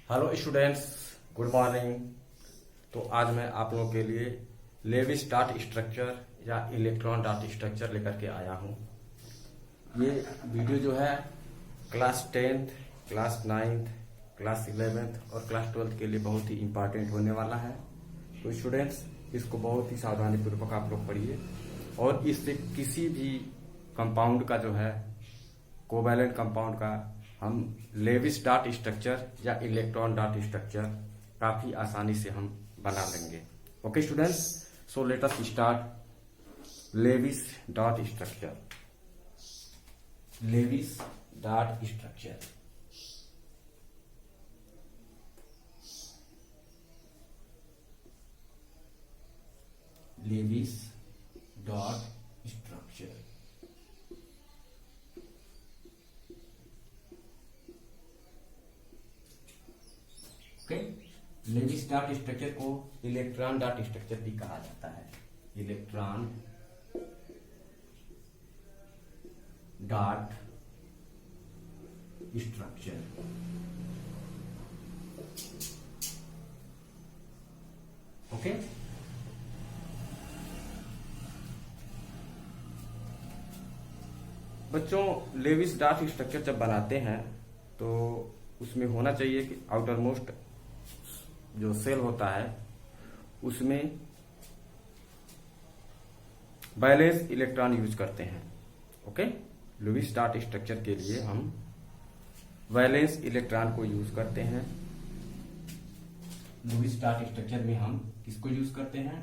Hello students, good morning. तो आज मैं आप लोगों के लिए लेविस डॉट स्ट्रक्चर या इलेक्ट्रॉन डॉट स्ट्रक्चर लेकर के आया हूँ। ये वीडियो जो है class 10th, class 9th, class 11th और क्लास 12th के लिए बहुत ही इम्पोर्टेंट होने वाला है। तो स्टूडेंट्स, इसको बहुत ही सावधानी पूर्वक आप लोग पढ़िए और इससे किसी भी कंपाउंड का जो है कोवैलेंट कंपाउंड का हम लेविस डॉट स्ट्रक्चर या इलेक्ट्रॉन डॉट स्ट्रक्चर काफी आसानी से हम बना लेंगे। Okay students, so let us start Lewis dot structure. Lewis dot structure, Lewis dot structure. Okay, Lewis dot structure को इलेक्ट्रॉन डॉट स्ट्रक्चर भी कहा जाता है। Electron dot structure. ओके, बच्चों लेविस डॉट स्ट्रक्चर जब बनाते हैं तो उसमें होना चाहिए कि आउटर मोस्ट जो सेल होता है उसमें बैलेंस इलेक्ट्रॉन यूज करते हैं। ओके, लेविस डॉट स्ट्रक्चर के लिए हम वैलेंस इलेक्ट्रॉन को यूज करते हैं। लेविस डॉट स्ट्रक्चर में हम किसको यूज करते हैं?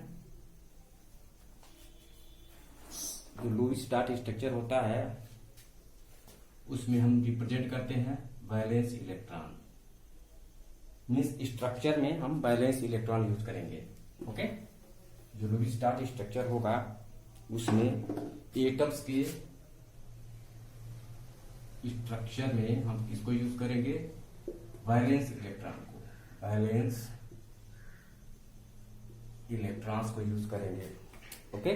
जो लेविस डॉट स्ट्रक्चर होता है उसमें हम रिप्रेजेंट करते हैं वैलेंस इलेक्ट्रॉन। मीन्स स्ट्रक्चर में हम बैलेंस इलेक्ट्रॉन यूज करेंगे। ओके, जो लेविस डॉट स्ट्रक्चर होगा उसमें एटम्स के स्ट्रक्चर में हम किसको यूज करेंगे? वैलेंस इलेक्ट्रॉन को, वैलेंस इलेक्ट्रॉन्स को यूज करेंगे। ओके,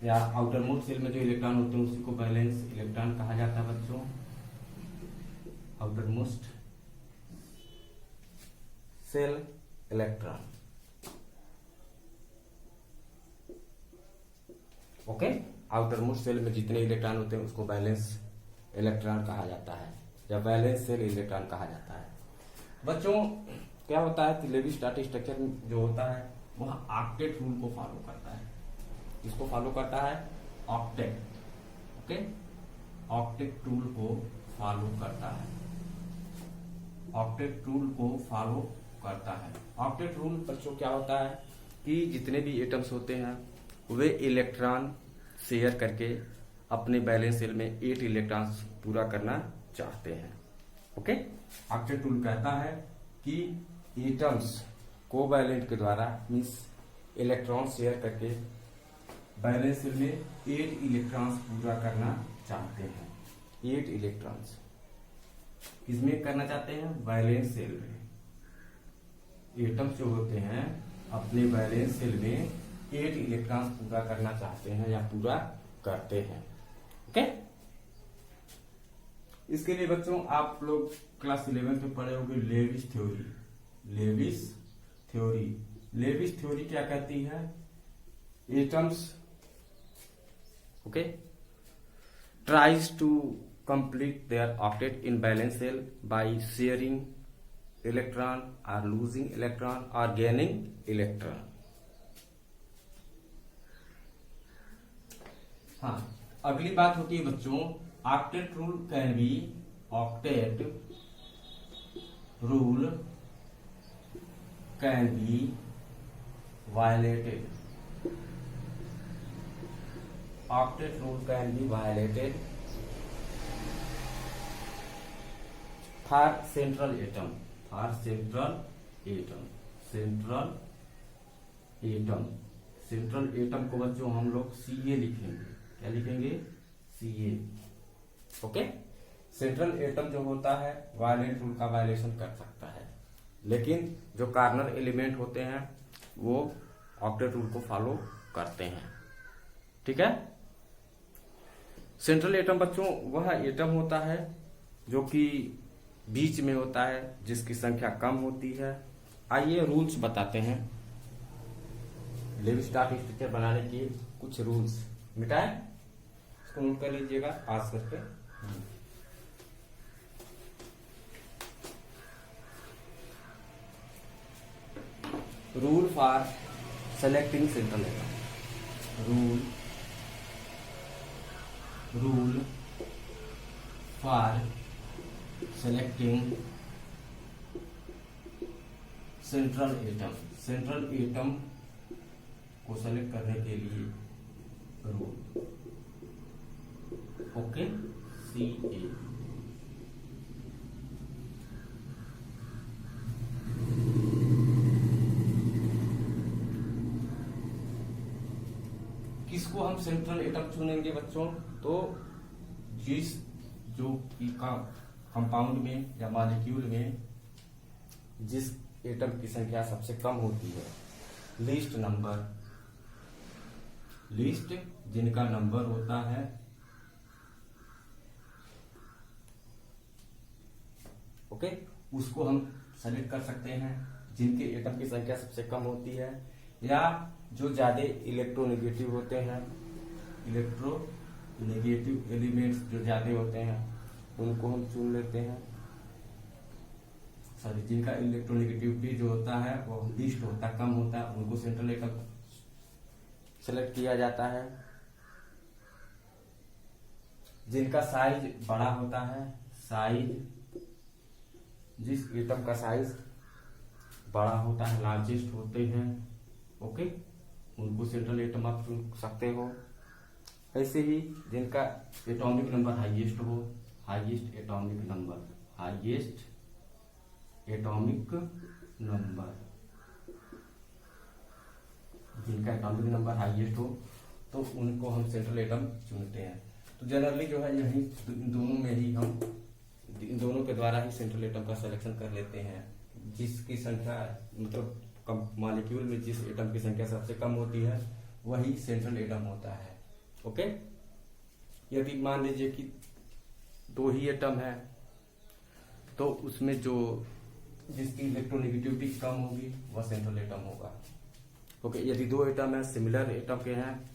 या आउटर मोस्ट सेल में जो इलेक्ट्रॉन होते हैं उसी को वैलेंस इलेक्ट्रॉन कहा जाता है बच्चों। Outermost shell electron. Okay, outermost shell में जितने इलेक्ट्रॉन होते हैं उसको वैलेंस इलेक्ट्रॉन कहा जाता है या वैलेंस सेल इलेक्ट्रॉन कहा जाता है। बच्चों क्या होता है कि लेविस डॉट स्ट्रक्चर जो होता है वह ऑक्टेट रूल को फॉलो करता है। इसको फॉलो करता है ऑक्टेट। ओके, ऑक्टेट रूल को फॉलो करता है। ऑक्टेट रूल को फॉलो करता है। ऑक्टेट रूल बच्चों क्या होता है कि जितने भी एटम्स होते हैं वे इलेक्ट्रॉन शेयर करके अपने बैलेंस सेल में 8 इलेक्ट्रॉन्स पूरा करना चाहते हैं। ओके, ऑक्टेट रूल कहता है कि एटम्स कोवैलेंट के द्वारा मीन्स इलेक्ट्रॉन शेयर करके बैलेंस सेल में 8 इलेक्ट्रॉन्स पूरा करना चाहते हैं। 8 इलेक्ट्रॉन्स किसमें करना चाहते हैं? वैलेंस सेल में। एटम्स जो होते हैं अपने वैलेंस सेल में 8 इलेक्ट्रॉन्स पूरा करना चाहते हैं या पूरा करते हैं। ओके, इसके लिए बच्चों आप लोग क्लास 11 में पढ़े होंगे Lewis theory. Lewis theory, Lewis theory क्या कहती है? Atoms tries to complete their octet in valence cell by sharing electron or losing electron or gaining electron. हाँ, अगली बात होती है बच्चों octet rule can be octet rule can be violated. Octet rule can be violated for central atom. For central atom, central atom, central atom को बच्चों हम लोग Ca लिखेंगे। क्या लिखेंगे? Ca। ओके, सेंट्रल एटम जो होता है वायलेंट रूल का वायलेशन कर सकता है, लेकिन जो कार्नर एलिमेंट होते हैं वो ऑक्टेट रूल को फॉलो करते हैं। ठीक है, सेंट्रल एटम बच्चों वह एटम होता है जो कि बीच में होता है, जिसकी संख्या कम होती है। आइए रूल्स बताते हैं। लेवी-स्ट्रास स्ट्रक्चर बनाने के कुछ रूल्स मिटाए, इसको नोट कर लीजिएगा पास करके। Rule for selecting central atom. Rule for selecting central atom. Central atom को सेलेक्ट करने के लिए रूल। Okay, CA। किसको हम सेंट्रल एटम चुनेंगे बच्चों? तो जिस जो कंपाउंड में या मॉलिक्यूल में जिस एटम की संख्या सबसे कम होती है, लीस्ट नंबर, लीस्ट जिनका नंबर होता है, ओके, उसको हम सेलेक्ट कर सकते हैं। जिनके एटम की संख्या सबसे कम होती है या जो ज्यादा इलेक्ट्रोनेगेटिव होते हैं, इलेक्ट्रोनेगेटिव एलिमेंट्स जो ज्यादा होते हैं उनको हम चुन लेते हैं। सॉरी, जिनका इलेक्ट्रोनेगेटिविटी जो होता है वो लीस्ट होता है, कम होता है, उनको सेंट्रल एटम सेलेक्ट किया जाता है। जिनका साइज बड़ा होता है, साइज, जिस एटम का साइज बड़ा होता है, लार्जेस्ट होते हैं, ओके, उनको सेंट्रल एटम आप चुन सकते हो। ऐसे ही जिनका एटॉमिक नंबर हाईएस्ट हो, highest atomic number, highest atomic number, जिनका एटॉमिक नंबर हाईएस्ट हो तो उनको हम सेंट्रल एटम चुनते हैं। तो जनरली जो है यही इन दोनों में ही हम इन दोनों के द्वारा ही सेंट्रल एटम का सिलेक्शन कर लेते हैं। जिसकी संख्या मतलब मॉलिक्यूल में जिस एटम की संख्या सबसे कम होती है वही सेंट्रल एटम होता है। ओके, यदि मान लीजिए कि दो ही एटम है तो उसमें जो जिसकी इलेक्ट्रोनेगेटिविटी कम होगी वह सेंट्रल एटम होगा। ओके, यदि दो एटम है, सिमिलर एटम के हैं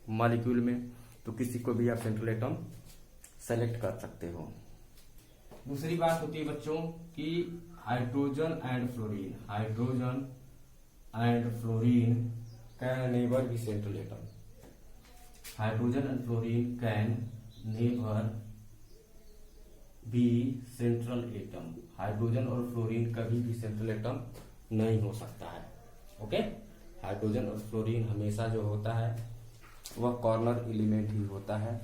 मॉलिक्यूल में, तो किसी को भी आप सेंट्रल एटम सेलेक्ट कर सकते हो। दूसरी बात होती है बच्चों कि hydrogen and fluorine, hydrogen and fluorine can never be central atom. Hydrogen and fluorine can never be central atom. Hydrogen और फ्लोरीन कभी भी सेंट्रल एटम नहीं हो सकता है। ओके, हाइड्रोजन और फ्लोरीन हमेशा जो होता है वह कॉर्नर एलिमेंट ही होता है।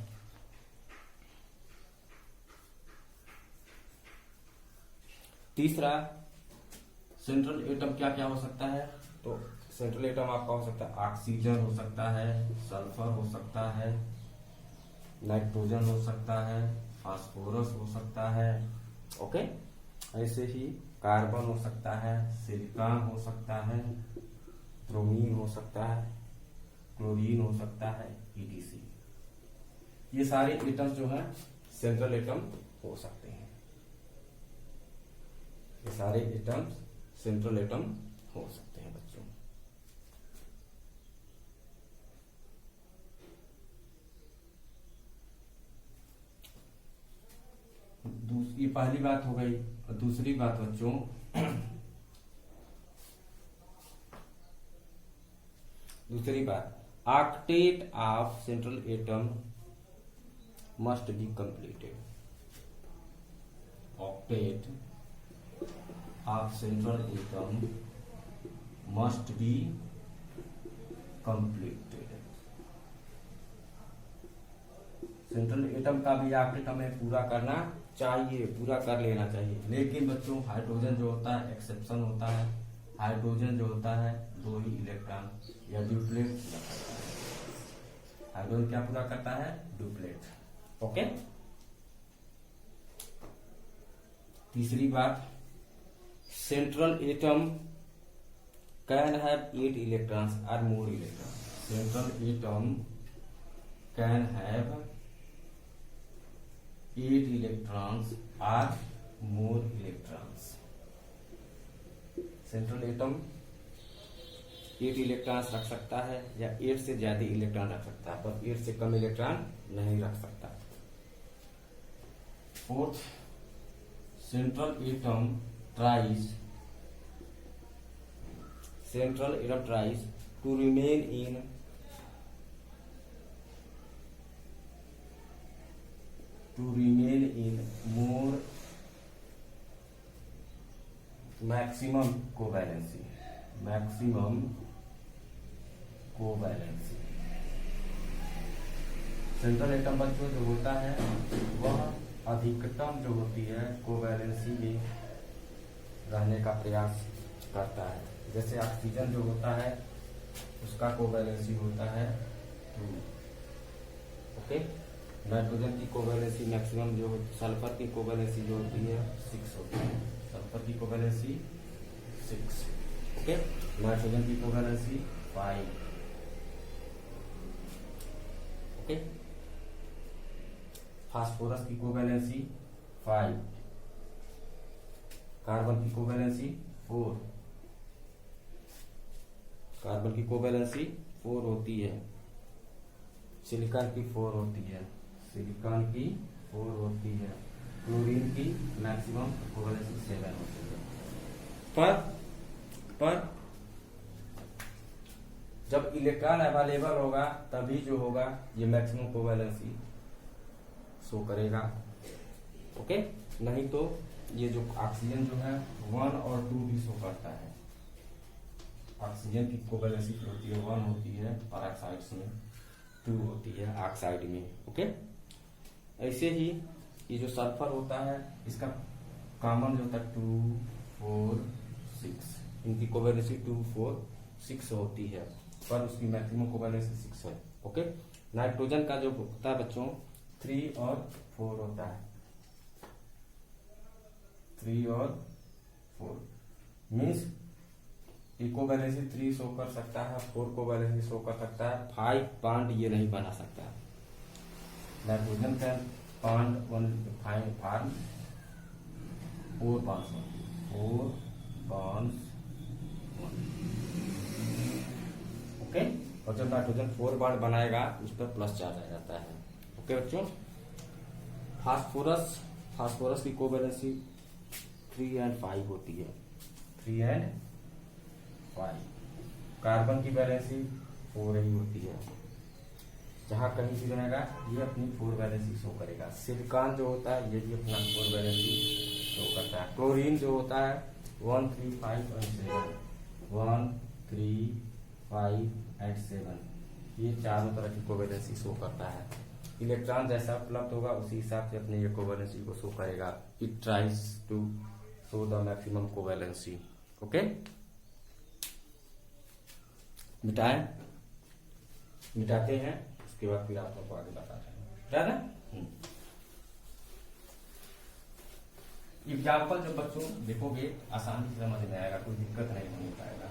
तीसरा, सेंट्रल एटम क्या क्या हो सकता है? तो सेंट्रल एटम आपका हो सकता है ऑक्सीजन हो सकता है, सल्फर हो सकता है, नाइट्रोजन हो सकता है, फास्फोरस हो सकता है, ओके, ऐसे ही कार्बन हो सकता है, सिलिकॉन हो सकता है, ब्रोमीन हो सकता है, क्लोरीन हो सकता है, ETC। ये सारे एटम्स जो है सेंट्रल एटम हो सकते हैं। ये सारे एटम्स सेंट्रल एटम हो सकते हैं बच्चों। ये पहली बात हो गई। और दूसरी बात बच्चों, दूसरी बात, octet of central atom must be completed. Octet of central atom must be completed. Central atom का भी ऑक्टेट हमें पूरा करना चाहिए, पूरा कर लेना चाहिए। लेकिन बच्चों हाइड्रोजन जो होता है एक्सेप्शन होता है। हाइड्रोजन जो होता है 2 ही इलेक्ट्रॉन या ड्यूप्लेट। हाइड्रोजन क्या पूरा करता है? ड्यूप्लेट। ओके, तीसरी बात, central atom can have 8 electrons और more electron. Central atom can have 8 electrons or more electrons. Central atom 8 electrons रख सकता है या 8 से ज्यादा इलेक्ट्रॉन रख सकता है, पर 8 से कम इलेक्ट्रॉन नहीं रख सकता। Fourth, central atom tries to remain in more maximum covalency। Central atom बच्चों जो होता है वह अधिकतम जो होती है कोवैलेंसी में रहने का प्रयास करता है। जैसे ऑक्सीजन जो होता है उसका कोवैलेंसी होता है 2। ओके, नाइट्रोजन की कोवैलेंसी मैक्सिमम जो, सल्फर की कोवैलेंसी जो होती है 6 होती है। सल्फर की कोवैलेंसी 6। ओके, नाइट्रोजन की कोवैलेंसी 5। ओके, फास्फोरस की कोवैलेंसी 5। कार्बन की कोवैलेंसी 4। कार्बन की कोवैलेंसी 4 होती है। सिलिकॉन की 4 होती है। सिलिकॉन की 4 होती है। क्लोरीन की मैक्सिमम कोवैलेंसी 7 होती है। पर जब इलेक्ट्रॉन अवेलेबल होगा तभी जो होगा ये मैक्सिमम कोवैलेंसी शो करेगा। ओके, नहीं तो ये जो ऑक्सीजन जो है 1 और 2 भी शो करता है। ऑक्सीजन की कोवैलेंसी होती है 1 होती है, पेरोक्साइड्स में 2 होती है, ऑक्साइड में। ओके, ऐसे ही ये जो सल्फर होता है इसका कॉमन जो होता है 2, 4, 6, इनकी कोवैलेंसी 2, 4, 6 होती है, पर उसकी मैक्सिमम कोवैलेंसी 6 है। ओके, नाइट्रोजन का जो होता है बच्चों 3 और 4 होता है। 3 और 4 मीन्स कोवैलेंसी 3 शो कर सकता है, 4 कोवैलेंसी शो कर सकता है, 5 बॉन्ड ये नहीं बना सकता। नाइट्रोजन का bond 5 form 4 bonds 4 bonds. Okay, और जब नाइट्रोजन 4 बॉन्ड बनाएगा उस पर प्लस चार्ज आ जाता है। ओके बच्चों, फास्फोरस की कोवैलेंसी 3 और 5 होती है। 3 और 5। कार्बन की वैलेंसी 4 ही होती है। जहां कहीं भी रहेगा ये अपनी 4 वैलेंसी शो करेगा। सिलिकॉन जो होता है ये भी अपना 4 वैलेंसी शो करता है। क्लोरीन जो होता है 1, 3, 5 और 7। 1, 3, 5 और 7 ये चारों तरह की कोवैलेंसी शो करता है। इलेक्ट्रॉन जैसा उपलब्ध होगा उसी हिसाब से अपने ये कोवैलेंसी को शो करेगा। It tries to show the maximum covalency. Okay, मिटाते हैं, उसके बाद फिर आप लोग को आगे बताते हैं। क्या ना एग्जाम्पल जब बच्चों देखोगे आसानी से समझ में आएगा, कोई दिक्कत नहीं होने पाएगा।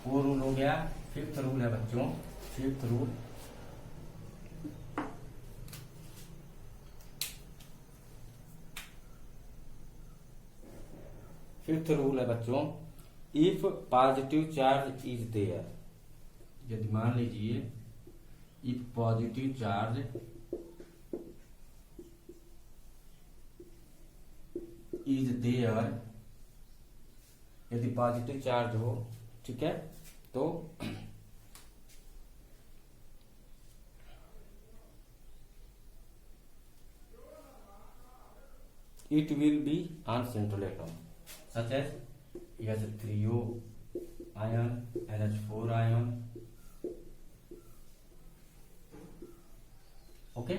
4 रूल हो गया। 5th रूल है बच्चों, 5th रूल। फिफ्थ रूल है बच्चों, if positive charge is there, यदि मान लीजिए if positive charge is there, यदि पॉजिटिव चार्ज हो, ठीक है, तो it will be on central atom such as H3O ion, NH4 ion. Okay,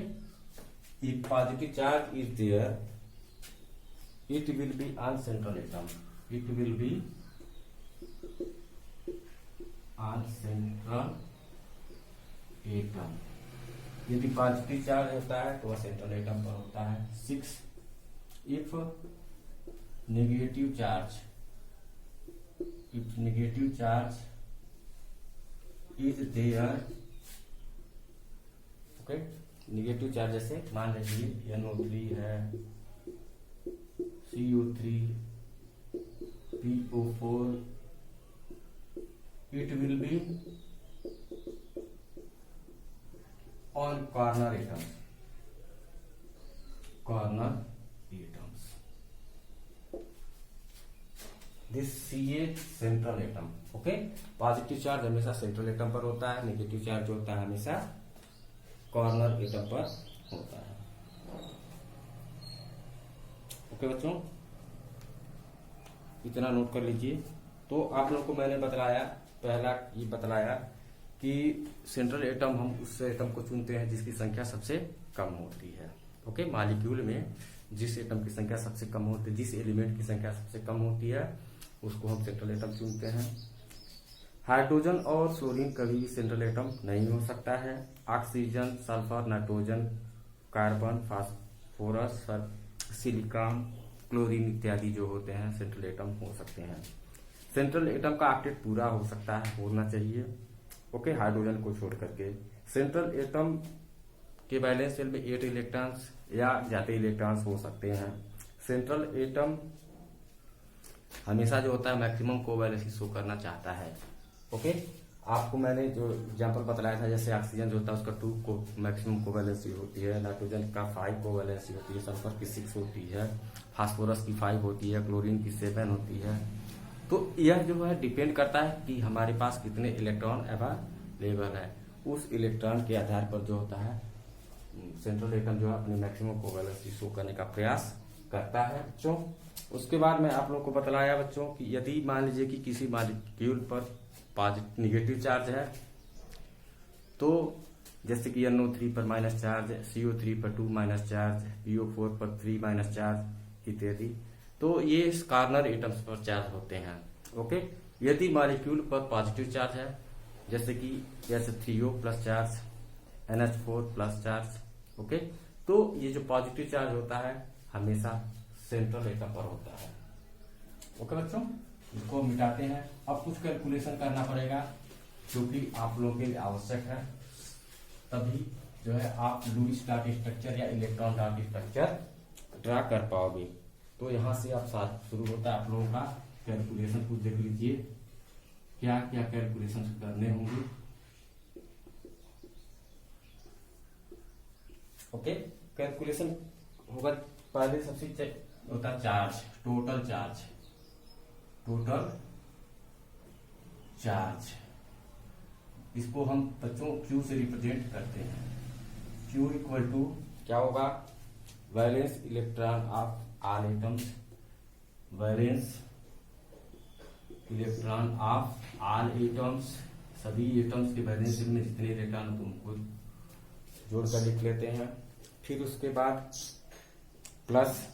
if positive charge is there, it will be on central atom. It will be on central atom. यदि positive charge होता है तो वह central atom पर होता है। 6, if negative charge is there, okay, negative charge जैसे मान लीजिए NO3 है, CO3, PO4, it will be on corner atoms. This Ca central atom. Okay, positive charge हमेशा सेंट्रल एटम पर होता है, नेगेटिव चार्ज जो होता है हमेशा कॉर्नर एटम पर होता है. ओके बच्चों, इतना नोट कर लीजिए. तो आप लोगों को मैंने बतलाया, पहला ये बतलाया कि सेंट्रल एटम हम उस एटम को चुनते हैं जिसकी संख्या सबसे कम होती है. ओके, मॉलिक्यूल में जिस एटम की संख्या सबसे कम होती है, जिस एलिमेंट की संख्या सबसे कम होती है, उसको हम सेंट्रल एटम चुनते हैं. हाइड्रोजन और फ्लोरीन कभी सेंट्रल एटम नहीं हो सकता है. Oxygen, sulphur, nitrogen, carbon, phosphorus, silicon, chlorine इत्यादि जो होते हैं सेंट्रल एटम हो सकते हैं. सेंट्रल एटम का ऑक्टेट पूरा हो सकता है, होना चाहिए. ओके, हाइड्रोजन को छोड़ करके. सेंट्रल एटम के वैलेंस शेल में 8 इलेक्ट्रॉन्स या ज्यादा इलेक्ट्रॉन्स हो सकते हैं. सेंट्रल एटम हमेशा जो होता है मैक्सिमम कोवैलेंसी शो करना चाहता है. ओके, आपको मैंने जो एग्जांपल बतलाया था, जैसे ऑक्सीजन जो होता है उसका 2 को मैक्सिमम कोवैलेंसी होती है, नाइट्रोजन का 5 कोवैलेंसी होती है, सल्फर की 6 होती है, फास्फोरस की 5 होती है, क्लोरीन की 7 होती है. तो यह जो है डिपेंड करता है कि हमारे पास कितने इलेक्ट्रॉन अवेलेबल है. उस इलेक्ट्रॉन के आधार पर जो होता है सेंट्रल एटम जो है अपनी मैक्सिमम कोवैलेंसी शो करने का प्रयास करता है बच्चों. उसके बाद मैं आप लोगों को बतलाया बच्चों कि यदि मान लीजिए कि किसी मॉलिक्यूल पर पॉजिटिव निगेटिव चार्ज है, तो जैसे कि NO3 पर माइनस चार्ज, CO3 पर 2 माइनस चार्ज, PO4 पर 3 माइनस चार्ज इत्यादि, तो ये कॉर्नर एटम्स पर चार्ज होते हैं. ओके, यदि मॉलिक्यूल पर पॉजिटिव चार्ज है, जैसे कि SO3O plus charge, NH4 plus charge. Okay, तो ये जो पॉजिटिव चार्ज होता है हमेशा सेंट्रल एटम पर होता है. ओके बच्चों, इसको मिटाते हैं. अब कुछ कैलकुलेशन करना पड़ेगा जो कि आप लोगों के लिए आवश्यक है, तभी जो है आप लुईस डॉट स्ट्रक्चर या इलेक्ट्रॉन डॉट स्ट्रक्चर ड्रा कर पाओगे. तो यहां से आप साथ शुरू होता है आप लोगों का कैलकुलेशन. कुछ देख लीजिए क्या क्या कैलकुलेशन करने होंगे. ओके, कैलकुलेशन होगा. पहले सबसे होता है चार्ज, टोटल चार्ज. इसको हम बच्चों Q से रिप्रेजेंट करते हैं. Q इक्वल टू क्या होगा, valence electron of all atoms, valence electron of all atoms. सभी एटम्स के वैलेंस में जितने इलेक्ट्रॉन होते उनको जोड़कर लिख लेते हैं. फिर उसके बाद प्लस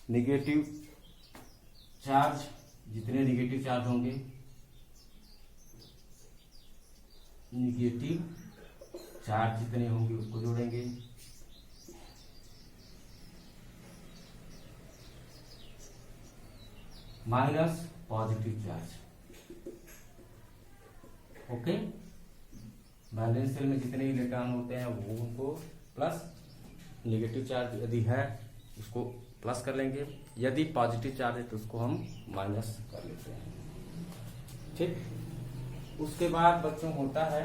निगेटिव चार्ज, जितने निगेटिव चार्ज होंगे, निगेटिव चार्ज जितने होंगे उसको जोड़ेंगे. Minus positive charge. Okay, valence shell में जितने इलेक्ट्रॉन होते हैं वो उनको प्लस, निगेटिव चार्ज यदि है उसको प्लस कर लेंगे, यदि पॉजिटिव चार्ज है तो उसको हम माइनस कर लेते हैं. ठीक, उसके बाद बच्चों होता है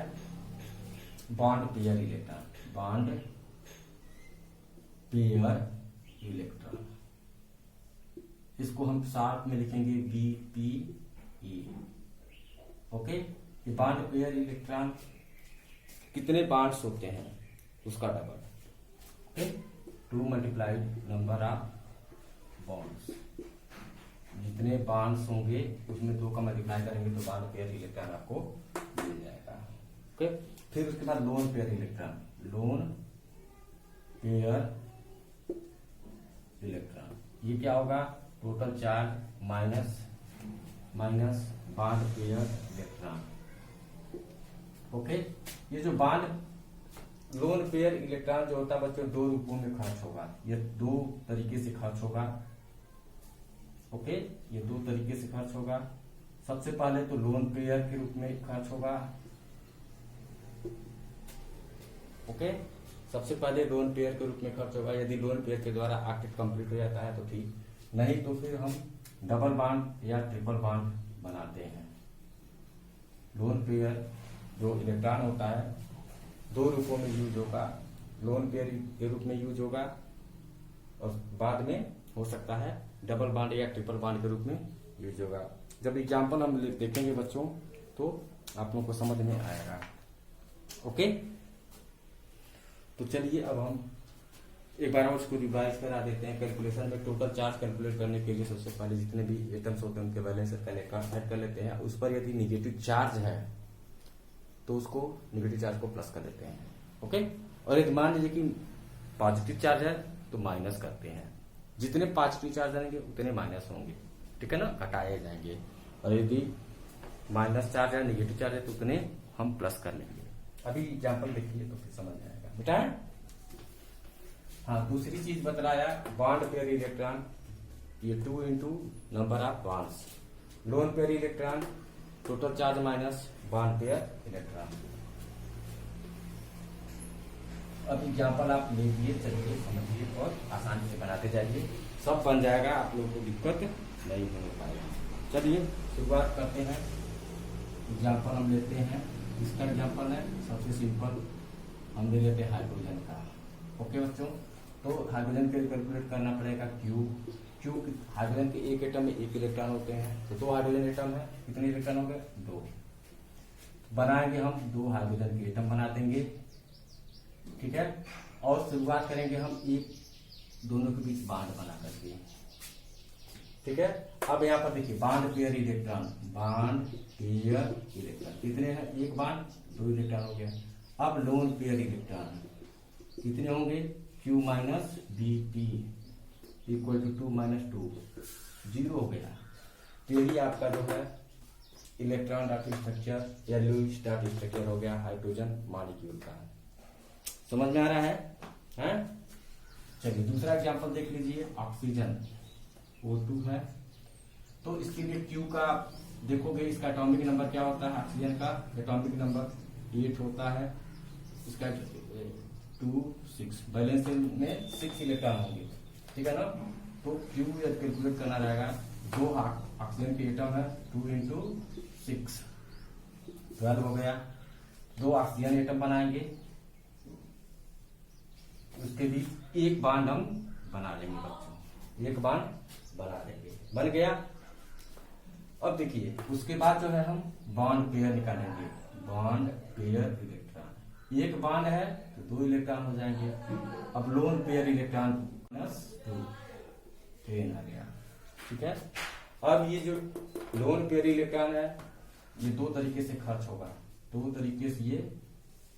bond pair electron. Bond pair electron, इसको हम साथ में लिखेंगे BPE. ओके, ये बॉन्ड पेयर इलेक्ट्रॉन कितने बॉन्ड्स होते हैं उसका double. Okay, 2 multiplied number of bonds. जितने बॉन्ड्स होंगे उसमें 2 का मल्टीप्लाई करेंगे तो बॉन्ड पेयर इलेक्ट्रॉन आपको मिल जाएगा. ओके, फिर उसके बाद loan pair electron. Loan pair electron ये क्या होगा, total charge minus bond pair electron. Okay, ये जो बॉन्ड लोन पेयर इलेक्ट्रॉन जो होता है बच्चों 2 रूपों में खर्च होगा. ये 2 तरीके से खर्च होगा. ओके, ये 2 तरीके से खर्च होगा. सबसे पहले तो लोन पेयर के रूप में खर्च होगा ओके, सबसे पहले लोन पेयर के रूप में खर्च होगा। यदि लोन पेयर के द्वारा ऑक्टेट कंप्लीट हो जाता है तो ठीक, नहीं तो फिर हम डबल बॉन्ड या ट्रिपल बॉन्ड बनाते हैं। लोन पेयर जो इलेक्ट्रॉन होता है दो रूपों में यूज होगा, लोन पेयर के रूप में यूज होगा और बाद में हो सकता है डबल बॉन्ड या ट्रिपल बॉन्ड के रूप में यूज होगा। जब एग्जाम्पल हम देखेंगे बच्चों तो आप लोगों को समझ में आएगा। ओके, तो चलिए अब हम एक बार उसको रिवाइज करा देते हैं। कैलकुलेशन में टोटल चार्ज कैलकुलेट करने के लिए सबसे पहले जितने भी एटम्स होते हैं उनके वैलेंस ऐड कर लेते हैं। उस पर यदि निगेटिव चार्ज है तो उसको निगेटिव चार्ज को प्लस कर देते हैं। ओके, और यदि मान लीजिए कि पॉजिटिव चार्ज है तो माइनस करते हैं। जितने पॉजिटिव चार्ज आएंगे उतने माइनस होंगे, ठीक है ना, घटाए जाएंगे। और यदि माइनस चार्ज है, नेगेटिव चार्ज है तो उतने हम प्लस कर लेंगे। अभी एग्जाम्पल देखिए तो फिर समझ में आएगा बेटा। हाँ, दूसरी चीज बतलाया बॉन्ड पेयर इलेक्ट्रॉन, ये 2 into number of bonds. Loan pair electron total charge minus bond pair electron. अब एग्जाम्पल आप लीजिए, चलिए समझिए और आसानी से बनाते जाइए, सब बन जाएगा, आप लोगों को दिक्कत नहीं होने पाएगा। चलिए शुरुआत करते हैं। एग्जाम्पल हम लेते हैं, इसका एग्जाम्पल है सबसे सिंपल, हम ले लेते हैं हाइड्रोजन का। ओके बच्चों, तो हाइड्रोजन के लिए कैलकुलेट करना पड़ेगा क्यू। हाइड्रोजन के एक एटम में एक इलेक्ट्रॉन होते हैं, तो 2 हाइड्रोजन एटम है, कितने इलेक्ट्रॉन हो गए 2। बनाएंगे हम 2 हाइड्रोजन के एटम बना देंगे, ठीक है। और शुरुआत करेंगे हम एक दोनों के बीच बॉन्ड बना करके, ठीक है। अब यहाँ पर देखिए bond pair electron, bond pair electron कितने हैं, एक बॉन्ड 2 इलेक्ट्रॉन हो गया। अब लोन पेयर इलेक्ट्रॉन कितने होंगे, Q minus Bp equal to 2 minus 2, 0 हो गया। तो यही आपका जो है इलेक्ट्रॉन डॉट स्ट्रक्चर या लुईस डॉट स्ट्रक्चर हो गया हाइड्रोजन मॉलिक्यूल का। समझ में आ रहा है? चलिए दूसरा एग्जांपल देख लीजिए, ऑक्सीजन O2 है, तो इसके लिए Q का देखोगे, इसका एटॉमिक नंबर क्या होता है, ऑक्सीजन का एटॉमिक नंबर 8 होता है, इसका 2 6, बैलेंस में 6 इलेक्ट्रॉन होंगे, ठीक है ना। तो Q कैलकुलेट करना रहेगा, 2 ऑक्सीजन के एटम है, 2 इंटू 6 12 हो गया। 2 ऑक्सीजन एटम बनाएंगे, उसके बीच एक बॉन्ड हम बना लेंगे बच्चों, एक बॉन्ड बना लेंगे, बन गया। अब देखिए उसके बाद जो है हम बॉन्ड पेयर निकालेंगे, बॉन्ड पेयर इलेक्ट्रॉन, एक बॉन्ड है तो 2 इलेक्ट्रॉन हो जाएंगे। अब लोन पेयर इलेक्ट्रॉन -2 10 आ गया, ठीक है। अब ये जो लोन पेयर इलेक्ट्रॉन है ये 2 तरीके से खर्च होगा, 2 तरीके से ये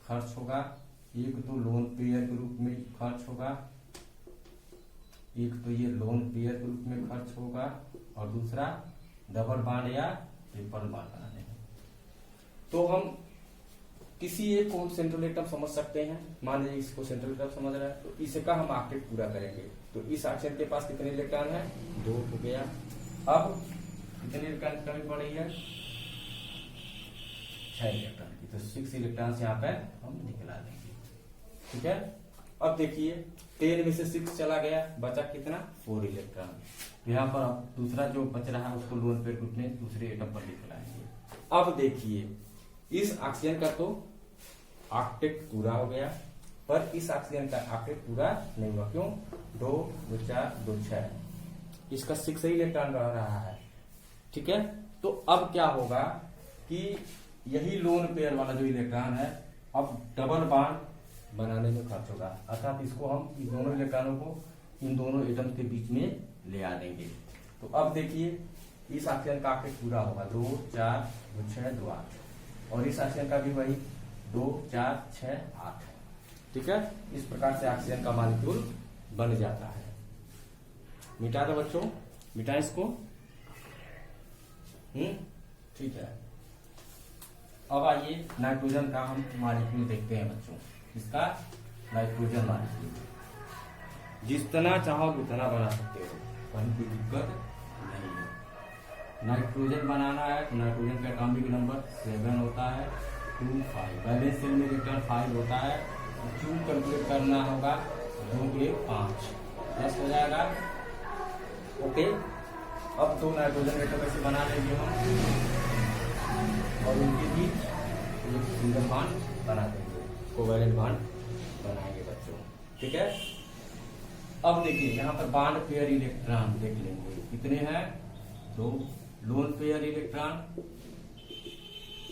खर्च होगा। एक तो लोन पेयर के रूप में खर्च होगा, एक तो ये लोन पेयर के रूप में खर्च होगा, और दूसरा डबल बॉन्ड या ट्रिपल बॉन्ड बनाने में। तो हम किसी एक को सेंट्रल एटम समझ सकते हैं, मान लीजिए इसको सेंट्रल एटम समझ रहा है, तो इसका हम ऑक्टेट पूरा करेंगे। तो इस ऑक्सीजन के पास कितने इलेक्ट्रॉन है, 2 हो गया। अब कितने इलेक्ट्रॉन की कमी पड़ रही है, 6 इलेक्ट्रॉन की, तो 6 इलेक्ट्रॉन यहाँ पे हम निकला देंगे, ठीक है। अब देखिए 10 में से 6 चला गया, बचा कितना 4 इलेक्ट्रॉन। तो यहाँ पर अब दूसरा जो बच रहा है उसको लोन पेयर ग्रुप में दूसरे एटम पर लिख लाएंगे। अब देखिए इस ऑक्सीजन का तो ऑक्टेट पूरा हो गया, पर इस ऑक्सीजन का ऑक्टेट पूरा नहीं हुआ, क्यों, 2 2 4 2 6, इसका 6 ही इलेक्ट्रॉन रह रहा है, ठीक है। तो अब क्या होगा कि यही लोन पेयर वाला जो इलेक्ट्रॉन है अब डबल बॉन्ड बनाने में खर्च होगा, अर्थात इसको हम इन दोनों इलेक्ट्रॉनों को इन दोनों एटम के बीच में ले आ देंगे। तो अब देखिए इस ऑक्सीजन का ऑक्टेट पूरा होगा, 2 4 2 6 2 8, और इस ऑक्सीजन का भी वही 2 4 6 8 है, ठीक है। इस प्रकार से ऑक्सीजन का मॉलिक्यूल बन जाता है। मिटा दो बच्चों, मिटा इसको, ठीक है। अब आइए नाइट्रोजन का हम मॉलिक्यूल देखते हैं बच्चों, इसका नाइट्रोजन मॉलिक्यूल जितना चाहो उतना बना सकते हो, कहीं कोई दिक्कत नहीं है। नाइट्रोजन बनाना है तो नाइट्रोजन का एटॉमिक नंबर 7 होता है, 2 5, बैलेंस शेल में इलेक्ट्रॉन 5 होता है, क्यू कैलकुलेट करना होगा, 2 1 5 10 हो जाएगा। ओके, अब 2 नाइट्रोजन एटम ऐसे बना लेंगे हम और उनके बीच एक सिंगल बॉन्ड बना देंगे, कोवैलेंट बॉन्ड बनाएंगे बच्चों। ठीक है, अब देखिए यहाँ पर बॉन्ड पेयर इलेक्ट्रॉन देख लेंगे कितने हैं, 2 lone pair electron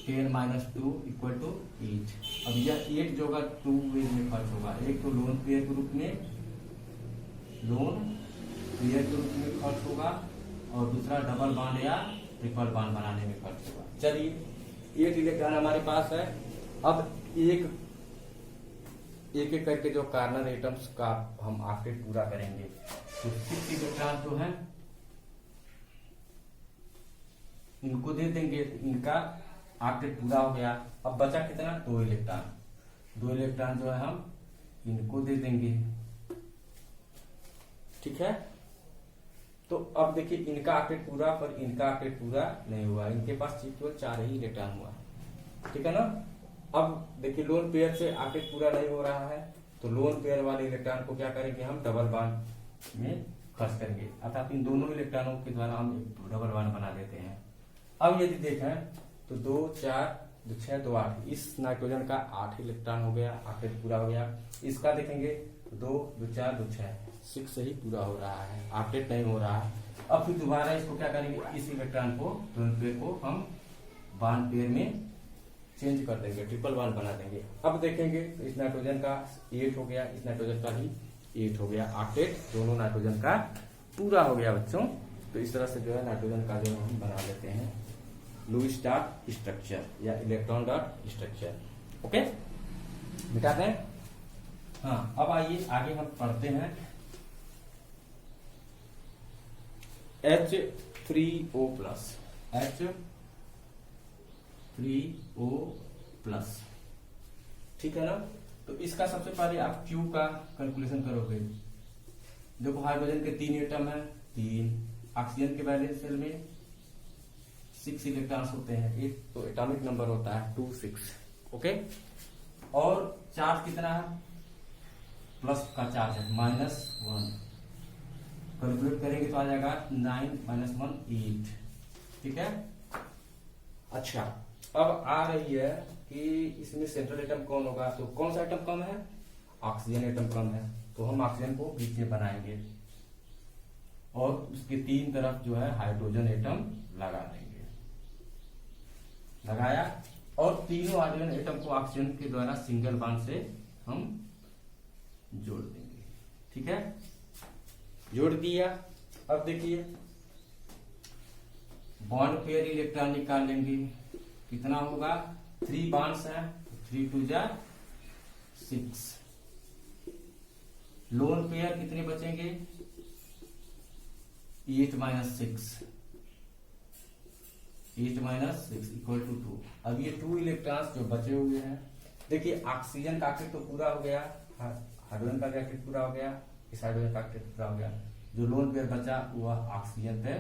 10-2 equal to 8। अब यह 8 जो होगा 2 वेज में खर्च होगा, एक तो लोन पेयर के रूप में खर्च होगा और दूसरा डबल बॉन्ड या ट्रिपल बॉन्ड बनाने में खर्च होगा। चलिए 8 इलेक्ट्रॉन हमारे पास है। अब एक एक करके जो कार्बन एटम्स का हम ऑक्टेट पूरा करेंगे, तो 6 इलेक्ट्रॉन जो है इनको दे देंगे, इनका ऑक्टेट पूरा हो गया। अब बचा कितना, 2 इलेक्ट्रॉन। 2 इलेक्ट्रॉन जो है हम इनको दे देंगे। ठीक है, तो अब देखिए इनका ऑक्टेट पूरा, पर इनका ऑक्टेट पूरा नहीं हुआ, इनके पास केवल 4 ही इलेक्ट्रॉन हुआ। ठीक है ना। अब देखिए लोन पेयर से ऑक्टेट पूरा नहीं हो रहा है, तो लोन पेयर वाले इलेक्ट्रॉन को क्या करेंगे, हम डबल बॉन्ड में खर्च करेंगे, अर्थात इन दोनों इलेक्ट्रॉनों के द्वारा हम डबल बॉन्ड बना देते हैं। अब यदि देखें तो 2 4 2 6 2 8, इस नाइट्रोजन का 8 इलेक्ट्रॉन हो गया, ऑक्टेट पूरा हो गया। इसका देखेंगे 2 2 4 2 6 से ही पूरा हो रहा है, ऑक्टेट नहीं हो रहा है। अब फिर दोबारा इसको क्या करेंगे, इस इलेक्ट्रॉन को लोन पेयर को हम बॉन्ड पेयर में चेंज कर देंगे, ट्रिपल बॉन्ड बना देंगे। अब देखेंगे तो इस नाइट्रोजन का 8 हो गया, इस नाइट्रोजन का भी 8 हो गया, ऑक्टेट दोनों नाइट्रोजन का पूरा हो गया बच्चों। तो इस तरह से जो है नाइट्रोजन का जो हम बना लेते हैं लुईस डॉट स्ट्रक्चर या इलेक्ट्रॉन डॉट स्ट्रक्चर। ओके, मिटाते हैं। हाँ, अब आइए आगे हम पढ़ते हैं H3O+, H3O+, ठीक है ना। तो इसका सबसे पहले आप Q का कैलकुलेशन करोगे। देखो हाइड्रोजन के 3 एटम है, 3 ऑक्सीजन के वैलेंस शेल में 6 इलेक्ट्रॉन्स होते हैं, एक तो एटॉमिक नंबर होता है 2 6। ओके, और चार्ज कितना है, प्लस का चार्ज है -1, कैलकुलेट करेंगे तो आ जाएगा 9 - 1 8। ठीक है। अच्छा, अब आ रही है कि इसमें सेंट्रल एटम कौन होगा, तो कौन सा एटम कम है, ऑक्सीजन एटम कम है, तो हम ऑक्सीजन को बीच में बनाएंगे और उसके 3 तरफ जो है हाइड्रोजन एटम लगा देंगे। लगाया और तीनों हाइड्रोजन एटम को ऑक्सीजन के द्वारा सिंगल बॉन्ड से हम जोड़ देंगे। ठीक है, जोड़ दिया। अब देखिए बॉन्ड पेयर इलेक्ट्रॉन निकाल लेंगे, कितना होगा, 3 बॉन्ड्स हैं, 3 2 6। लोन पेयर कितने बचेंगे, 8 - 6, 8 - 6 इक्वल टू 2। अब ये 2 इलेक्ट्रॉन्स जो बचे हुए हैं, देखिए ऑक्सीजन का ऑक्टेट तो पूरा हो गया, हाइड्रोजन का ऑक्टेट पूरा हो गया, इस हाइड्रोजन का ऑक्टेट पूरा हो गया, जो लोन पेयर बचा वह ऑक्सीजन पे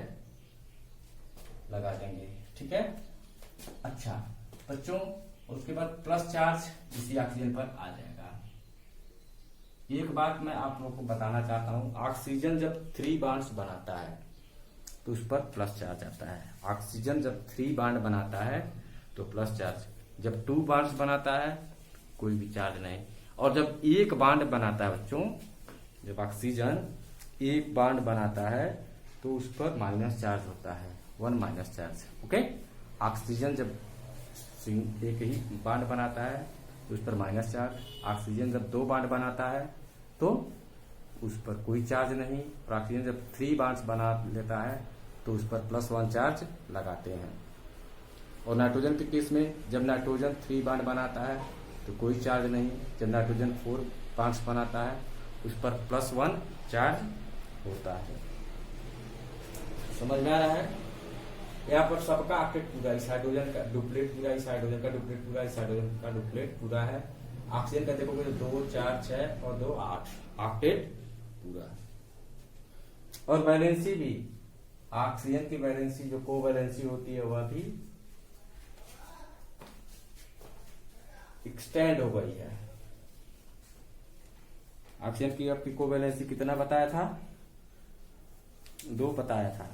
लगा देंगे। ठीक है। अच्छा बच्चों, उसके बाद प्लस चार्ज इसी ऑक्सीजन पर आ जाएगा। एक बात मैं आप लोगों को बताना चाहता हूं, ऑक्सीजन जब 3 बॉन्ड्स बनाता है तो उस पर प्लस चार्ज आता है। ऑक्सीजन जब 3 बॉन्ड बनाता है तो प्लस चार्ज, जब 2 बॉन्ड्स बनाता है कोई भी चार्ज नहीं, और जब 1 बॉन्ड बनाता है बच्चों, जब ऑक्सीजन 1 बॉन्ड बनाता है तो उस पर माइनस चार्ज होता है, 1 माइनस चार्ज। ओके, ऑक्सीजन जब एक ही बॉन्ड बनाता है तो उस पर माइनस चार्ज, ऑक्सीजन जब 2 बॉन्ड बनाता है तो उस पर कोई चार्ज नहीं, और ऑक्सीजन जब 3 बॉन्ड्स बना लेता है तो उस पर +1 चार्ज लगाते हैं। और नाइट्रोजन के केस में जब नाइट्रोजन 3 बॉन्ड बनाता है तो कोई चार्ज नहीं, जब नाइट्रोजन 4 बॉन्ड्स बनाता है उस पर +1 चार्ज होता है। समझ में आ रहा है। यहाँ पर सबका ऑक्टेट पूरा, इस हाइड्रोजन का डुप्लेट पूरा, इस हाइड्रोजन का डुप्लेट पूरा, इस हाइड्रोजन का डुप्लेट पूरा है। ऑक्सीजन का देखोगे तो 2 4 6 और 2 8 ऑक्टेट पूरा। और वैलेंसी भी, ऑक्सीजन की वैलेंसी जो कोवैलेंसी होती है वह भी एक्सटेंड हो गई है। ऑक्सीजन की आपकी कोवैलेंसी कितना बताया था? 2 बताया था।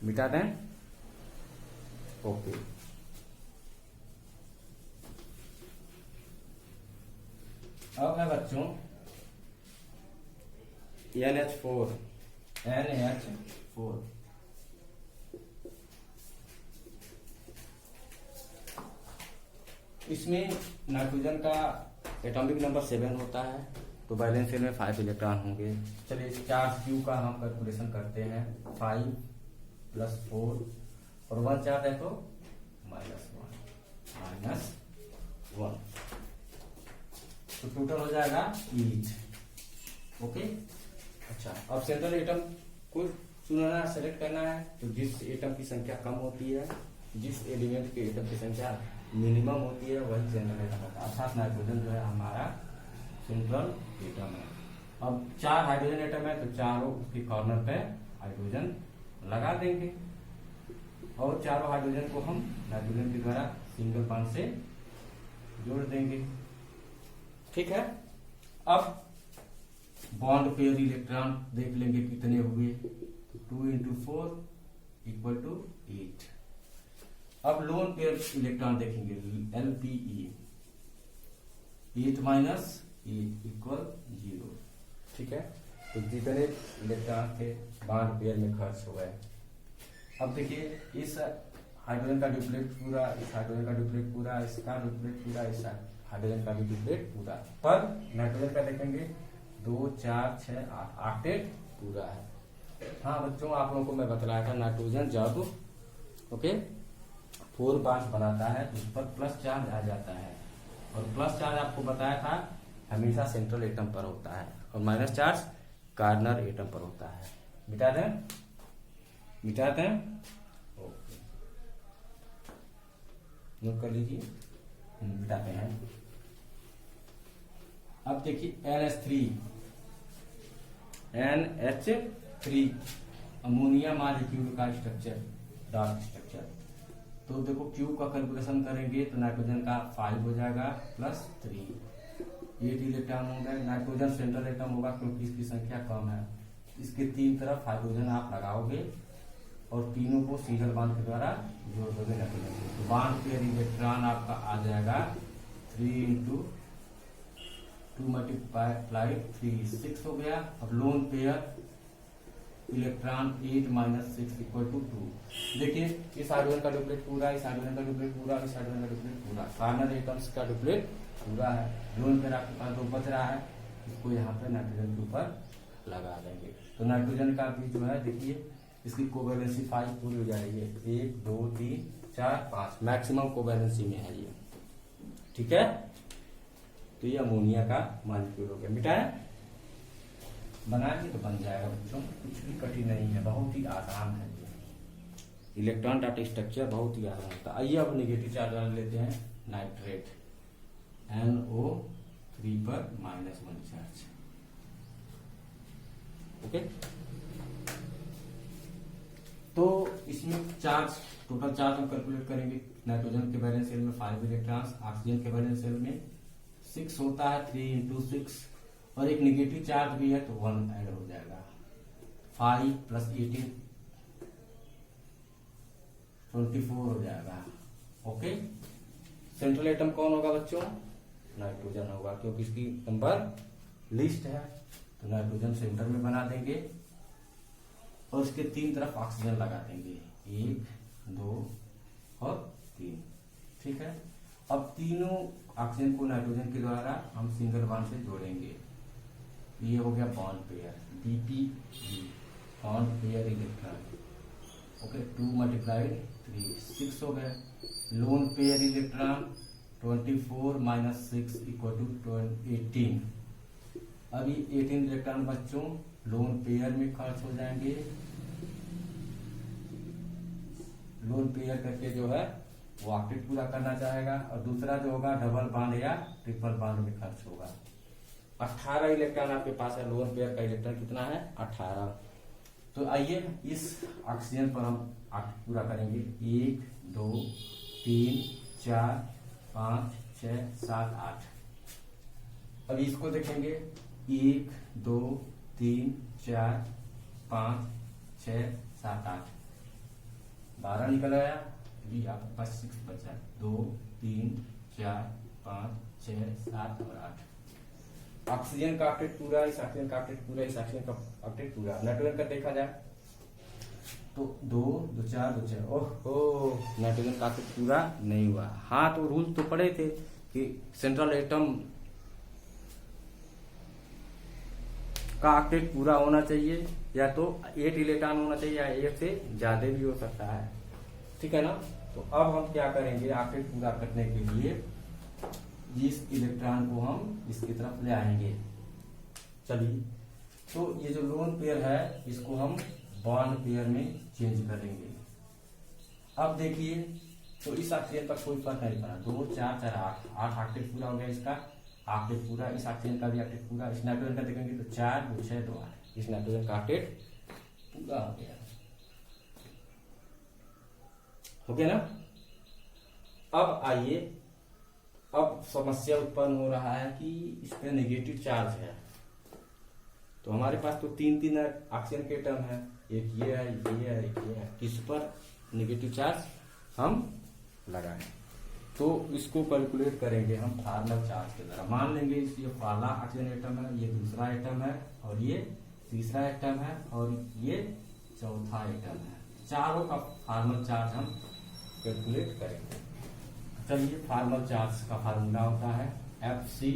मिटा दें। ओके, अब है बच्चों NH4 इसमें नाइट्रोजन का एटॉमिक नंबर 7 होता है, तो वैलेंस शेल में 5 इलेक्ट्रॉन होंगे। चलिए चार्ज क्यू का हम कैलकुलेशन करते हैं। 5 + 4 और 1 चार्ज है तो -1 तो टोटल हो जाएगा 8। ओके, अच्छा अब सेंट्रल एटम को चुनना, सेलेक्ट करना है। तो जिस एटम की संख्या कम होती है, जिस एलिमेंट के एटम की संख्या मिनिमम होती है, वही सेंट्रल एटम होता है। अर्थात नाइट्रोजन जो है हमारा सेंट्रल एटम है। अब 4 हाइड्रोजन एटम है तो चारों के कॉर्नर पे हाइड्रोजन लगा देंगे और चारों हाइड्रोजन को हम नाइट्रोजन के द्वारा सिंगल बॉन्ड से जोड़ देंगे। ठीक है, अब बॉन्ड पेयर इलेक्ट्रॉन देख लेंगे कितने हुए। 2 × 4 = 8। अब लोन पेयर इलेक्ट्रॉन देखेंगे, LPE 8 - 8 = 0। ठीक है, तो जितने इलेक्ट्रॉन थे बॉन्ड पेयर में खर्च हो गए। अब देखिए इस हाइड्रोजन का ड्यूप्लेट पूरा, इस हाइड्रोजन का ड्यूप्लेट पूरा, इसका ड्यूप्लेट पूरा, इस हाइड्रोजन का भी ड्यूप्लेट पूरा। पर नाइट्रोजन का देखेंगे 2 4 6 8 8 पूरा है। हाँ बच्चों, आप लोगों को मैं बतलाया था नाइट्रोजन जब ओके 4 बॉन्ड बनाता है तो उस पर प्लस चार्ज आ जाता है, और प्लस चार्ज आपको बताया था हमेशा सेंट्रल एटम पर होता है और माइनस चार्ज कार्नर एटम पर होता है। मिटा दें, मिटा दें। ओके, नोट कर लीजिए, मिटाते हैं। अब देखिए NH3 अमोनिया मॉलिक्यूल का स्ट्रक्चर, डार्क स्ट्रक्चर। तो देखो क्यू का कैलकुलेशन करेंगे तो नाइट्रोजन का 5 हो जाएगा +3, 8 इलेक्ट्रॉन होंगे। नाइट्रोजन सेंट्रल एटम होगा क्योंकि इसकी संख्या कम है। इसके 3 तरफ हाइड्रोजन आप लगाओगे और तीनों को सिंगल बॉन्ड के द्वारा जोड़ दोगे नाइट्रोजन से। तो बॉन्ड पेयर इलेक्ट्रॉन आपका आ जाएगा 3 × 2 × 3 6 हो गया। अब लोन पेयर इलेक्ट्रॉन 8 - 6 = 2। देखिए इस हाइड्रोजन का ड्यूप्लेट पूरा, इस हाइड्रोजन का ड्यूप्लेट पूरा, इस हाइड्रोजन का ड्यूप्लेट पूरा, कार्नर एटम्स का ड्यूप्लेट पूरा है। लोन पेयर आपके पास 2 बच रहा है, इसको यहाँ पे नाइट्रोजन के ऊपर लगा देंगे। तो नाइट्रोजन का भी जो है देखिए इसकी कोवैलेंसी 5 पूरी हो जाएगी। 1 2 3 4 5 मैक्सिमम कोवैलेंसी में है ये। ठीक है, तो ये अमोनिया का मॉलिक्यूल हो गया। मिटाए बनाएंगे तो बन जाएगा बच्चों, कुछ भी कठिन नहीं है, बहुत ही आसान है। इलेक्ट्रॉन डाटा स्ट्रक्चर बहुत ही आसान होता है। आइए अब नेगेटिव चार्ज डाल लेते हैं। नाइट्रेट NO3 पर -1 चार्ज। ओके, तो इसमें चार्ज, टोटल चार्ज हम कैलकुलेट करेंगे। नाइट्रोजन के वैलेंस शेल में 5 इलेक्ट्रॉन्स, ऑक्सीजन के वैलेंस शेल में 6 होता है, 3 × 6, और एक निगेटिव चार्ज भी है तो 1 ऐड हो जाएगा। 5 + 18 24 हो जाएगा। ओके, सेंट्रल एटम कौन होगा बच्चों? नाइट्रोजन होगा, क्योंकि इसकी नंबर लिस्ट है। तो नाइट्रोजन सेंटर में बना देंगे और उसके 3 तरफ ऑक्सीजन लगा देंगे, 1 2 और 3। ठीक है, अब तीनों ऑक्सीजन को नाइट्रोजन के द्वारा हम सिंगल बॉन्ड से जोड़ेंगे। ये हो गया bond pair, DPE bond pair electron. Okay, 2 × 3 6 हो गए। Loan pair electron 24 - 6 = 18। अभी 18 इलेक्ट्रॉन बच्चों लोन पेयर में खर्च हो जाएंगे। लोन पेयर करके जो है वो ऑक्टेट पूरा करना चाहेगा, और दूसरा जो होगा डबल बॉन्ड या ट्रिपल बॉन्ड में खर्च होगा। 18 इलेक्ट्रॉन आपके पास है। लोन पेयर का इलेक्ट्रॉन कितना है? 18। तो आइए इस ऑक्सीजन पर हम ऑक्टेट पूरा करेंगे। 1 2 3 4 5 6 7 8। अब इसको देखेंगे 1 2 3 4 5 6 7 8 12 निकल आया। अभी आपके पास 6 बचा, 2 3 4 5 6 7 और 8। ऑक्सीजन का ऑक्टेट पूरा, इस ऑक्सीजन का ऑक्टेट पूरा, इस ऑक्सीजन का ऑक्टेट पूरा। नाइट्रोजन का देखा जाए तो 2 2 4 2 4। ओहो, नाइट्रोजन का ऑक्टेट पूरा नहीं हुआ। हाँ, तो रूल तो पढ़े थे कि सेंट्रल एटम का ऑक्टेट पूरा होना चाहिए, या तो 8 इलेक्ट्रॉन होना चाहिए, या 1 से ज्यादा भी हो सकता है। ठीक है ना। तो अब हम क्या करेंगे, ऑक्टेट पूरा करने के लिए इस इलेक्ट्रॉन को हम इसकी तरफ ले आएंगे। चलिए, तो ये जो लोन पेयर है इसको हम बॉन्ड पेयर में चेंज करेंगे। अब देखिए, तो इस ऑक्सीजन पर कोई फर्क नहीं पड़ा। 2 4 4 8 ऑक्टेट पूरा हो गया, इसका ऑक्टेट पूरा, इस ऑक्सीजन का भी ऑक्टेट पूरा। इस नाइट्रोजन का देखेंगे तो 4 2 6 2 8, इस नाइट्रोजन का ऑक्टेट पूरा हो गया। हो गया ना। अब आइए, अब समस्या उत्पन्न हो रहा है कि इस पे नेगेटिव चार्ज है। तो हमारे पास तो 3 ऑक्सीजन के एटम है, एक ये है, एक ये है, एक ये है। किस पर नेगेटिव चार्ज हम लगाएं? तो इसको कैलकुलेट करेंगे हम फार्मल चार्ज के द्वारा। मान लेंगे ये पहला ऑक्सीजन एटम है, ये दूसरा एटम है, और ये तीसरा एटम है, और ये चौथा एटम है। चारों का फार्मल चार्ज हम कैलकुलेट करेंगे। चलिए, फार्मल चार्ज का फार्मूला होता है Fc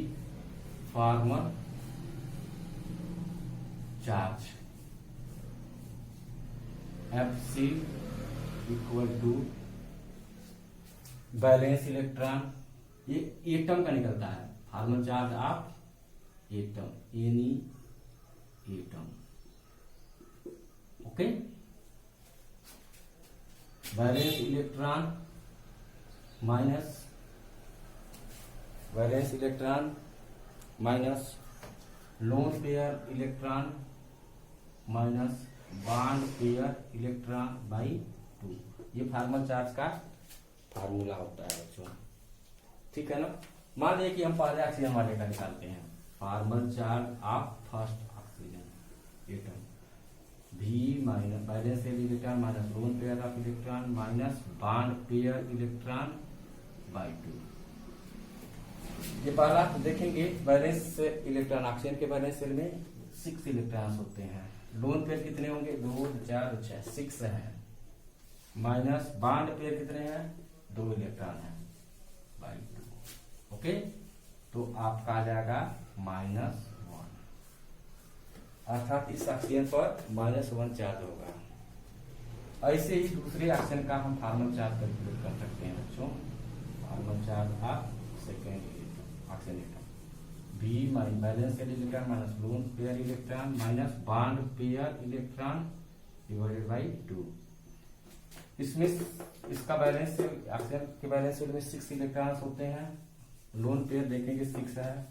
formal charge. Fc equal to valence electron, ये एटम का निकलता है। Formal charge of atom, any atom. Okay, valence electron minus valence electron minus lone pair electron minus bond pair electron by 2। ये formal charge का formula होता है बच्चों। ठीक है ना। मान लीजिए कि हम पहले ऑक्सीजन वाले का निकालते हैं। Formal charge of first oxygen atom, V minus balance electron minus lone pair of electron minus bond pair electron by 2। ये पहला देखेंगे, बैलेंस इलेक्ट्रॉन ऑक्सीजन के बैलेंस सेल में 6 इलेक्ट्रॉन्स होते हैं। लोन पेयर कितने होंगे, 2 4 6 6 है, माइनस बॉन्ड पेयर कितने हैं, 2 इलेक्ट्रॉन है बाई 2। ओके, तो आपका आ जाएगा -1, अर्थात इस ऑक्सीजन पर -1 चार्ज होगा। ऐसे ही दूसरे ऑक्सीजन का हम फार्मल चार्ज कैलकुलेट कर सकते हैं बच्चों। Formal charge of second oxygen atom, V minus balance electron minus lone pair electron minus bond pair electron divided by 2। इसमें इसका बैलेंस ऑक्सीजन के बैलेंस सेल में 6 इलेक्ट्रॉन्स होते हैं। लोन पेयर देखेंगे 6 है,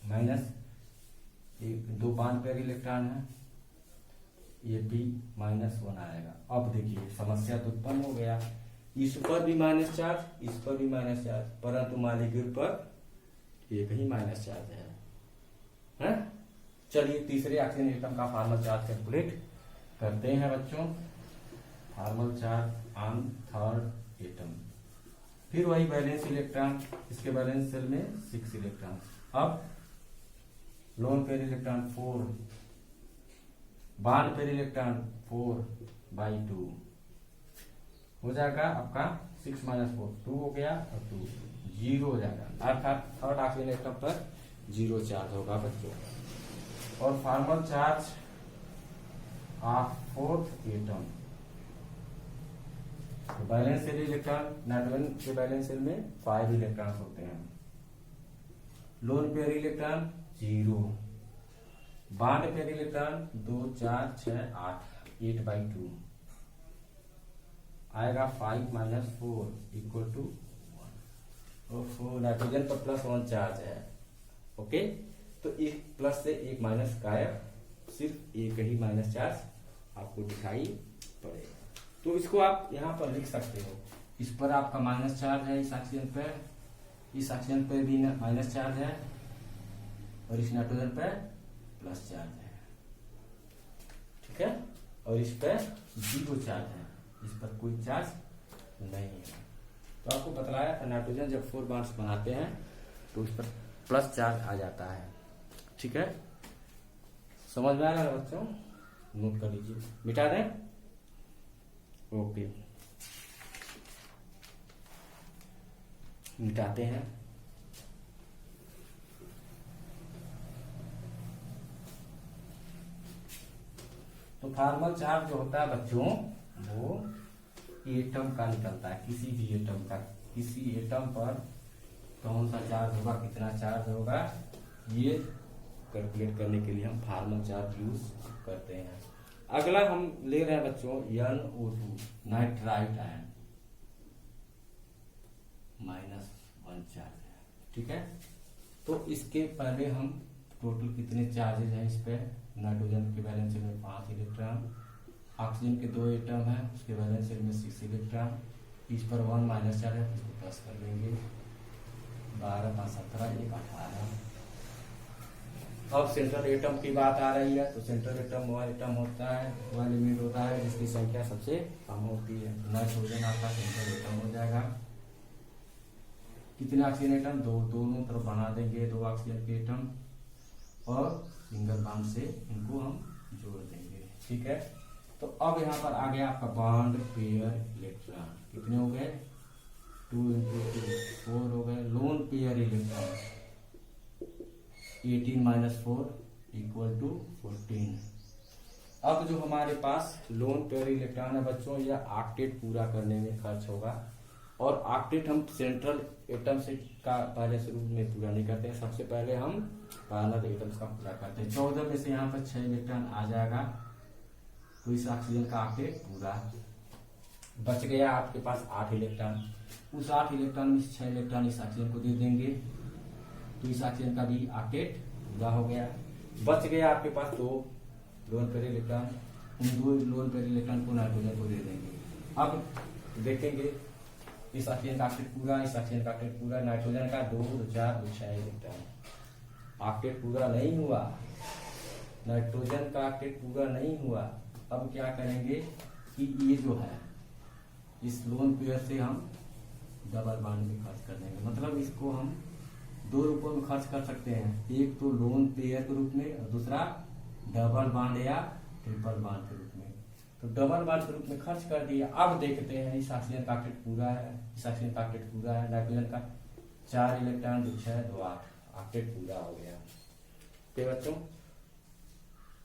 माइनस 2 बॉन्ड पेयर इलेक्ट्रॉन है, ये भी -1 आएगा। अब देखिए, समस्या तो उत्पन्न हो गया। इस पर भी माइनस चार्ज, इस पर भी माइनस चार्ज, परंतु मॉलिक्यूल पर एक ही माइनस चार्ज है। चलिए, तीसरे ऑक्सीजन एटम का फार्मल चार्ज कैलकुलेट करते हैं बच्चों। Formal charge on third atom, फिर वही बैलेंस इलेक्ट्रॉन, इसके बैलेंस सेल में 6 इलेक्ट्रॉन। अब loan pair electron 4, bond pair electron 4 by 2 हो जाएगा आपका 6 माइनस 4 2 हो गया, और 2 0 हो जाएगा, अर्थात थर्ड ऑक्सीजन एटम पर 0 चार्ज होगा बच्चों। और formal charge of fourth atom, balance shell electron, nitrogen के बैलेंस सेल में 5 इलेक्ट्रॉन्स होते हैं। Loan pair electron 0, bond pair electron 2 4 6 8 8 by 2 आएगा 5 माइनस 4 इक्वल टू 1। नाइट्रोजन पर +1 चार्ज है। ओके, तो एक प्लस से एक माइनस गायब, सिर्फ एक ही माइनस चार्ज आपको दिखाई पड़ेगा। तो इसको आप यहाँ पर लिख सकते हो। इस पर आपका माइनस चार्ज है, इस ऑक्सीजन पर, इस ऑक्सीजन पर भी माइनस चार्ज है, और इस नाइट्रोजन पे प्लस चार्ज है, ठीक है, और इस पे 0 चार्ज है, इस पर कोई चार्ज नहीं है। तो आपको बतलाया था नाइट्रोजन जब 4 बॉन्ड्स बनाते हैं तो उस पर प्लस चार्ज आ जाता है, ठीक है। समझ में आ रहा है बच्चों? नोट कर लीजिए, मिटा दें। ओके, मिटाते हैं। तो फार्मल चार्ज जो होता है बच्चों वो एटम का निकलता है, किसी भी एटम का, किसी एटम पर कौन सा चार्ज होगा, कितना चार्ज होगा, ये कैलकुलेट करने के लिए हम फार्मल चार्ज यूज करते हैं। अगला हम ले रहे हैं बच्चों NO2 नाइट्राइट आयन, -1 चार्ज है, ठीक है। तो इसके पहले हम टोटल कितने चार्जेज हैं इस पे, नाइट्रोजन के वैलेंस शेल में 5 इलेक्ट्रॉन, ऑक्सीजन के 2 एटम है उसके वैलेंस शेल में 6 इलेक्ट्रॉन, इस पर 1 माइनस चार्ज है, इसको प्लस कर देंगे, 12 5 17 1 18। अब सेंट्रल एटम की बात आ रही है, तो सेंट्रल एटम वह एटम होता है, वह एलिमेंट होता है जिसकी संख्या सबसे कम होती है। नाइट्रोजन आपका सेंट्रल एटम हो जाएगा। कितने ऑक्सीजन एटम, 2, दोनों तरफ बना देंगे 2 ऑक्सीजन के एटम और सिंगल बॉन्ड से इनको हम जोड़ देंगे, ठीक है। तो अब यहाँ पर आ गया आपका बॉन्ड पेयर इलेक्ट्रॉन, कितने हो गए, 2 × 2 4 हो गए। Loan pair electron 18 - 4 = 14। अब जो हमारे पास लोन पेयर इलेक्ट्रॉन है बच्चों, यह ऑक्टेट पूरा करने में खर्च होगा, और ऑक्टेट हम सेंट्रल एटम से का पहले शुरू में पूरा नहीं करते हैं, सबसे पहले हम पैरेलल एटम्स का पूरा करते हैं। 14 में से यहाँ पर 6 इलेक्ट्रॉन आ जाएगा, तो इस ऑक्सीजन का ऑक्टेट पूरा। बच गया आपके पास 8 इलेक्ट्रॉन, उस 8 इलेक्ट्रॉन में 6 इलेक्ट्रॉन इस ऑक्सीजन को दे देंगे, तो इस ऑक्सीजन का भी ऑक्टेट पूरा हो गया। बच गया आपके पास 2 लोन पेयर इलेक्ट्रॉन, उन 2 लोन पेयर इलेक्ट्रॉन को नाइट्रोजन को दे देंगे। अब देखेंगे इस ऑक्सीजन का ऑक्टेट पूरा, इस ऑक्सीजन का ऑक्टेट पूरा, नाइट्रोजन का 2 2 4 2 6 इलेक्ट्रॉन, ऑक्टेट पूरा नहीं हुआ, नाइट्रोजन का ऑक्टेट पूरा नहीं हुआ। अब क्या करेंगे कि ये जो है इस लोन पेयर से हम डबल बॉन्ड में खर्च कर देंगे, मतलब इसको हम 2 रूपों में खर्च कर सकते हैं, एक तो लोन पेयर के रूप में और दूसरा डबल बॉन्ड या ट्रिपल बॉन्ड के रूप में। तो डबल बॉन्ड के रूप में खर्च कर दिया। अब देखते हैं इस ऑक्सीजन का ऑक्टेट पूरा है, इस ऑक्सीजन का ऑक्टेट पूरा है, नाइट्रोजन का 4 इलेक्ट्रॉन 2 6 2 8 ऑक्टेट पूरा हो गया। ठीक बच्चों,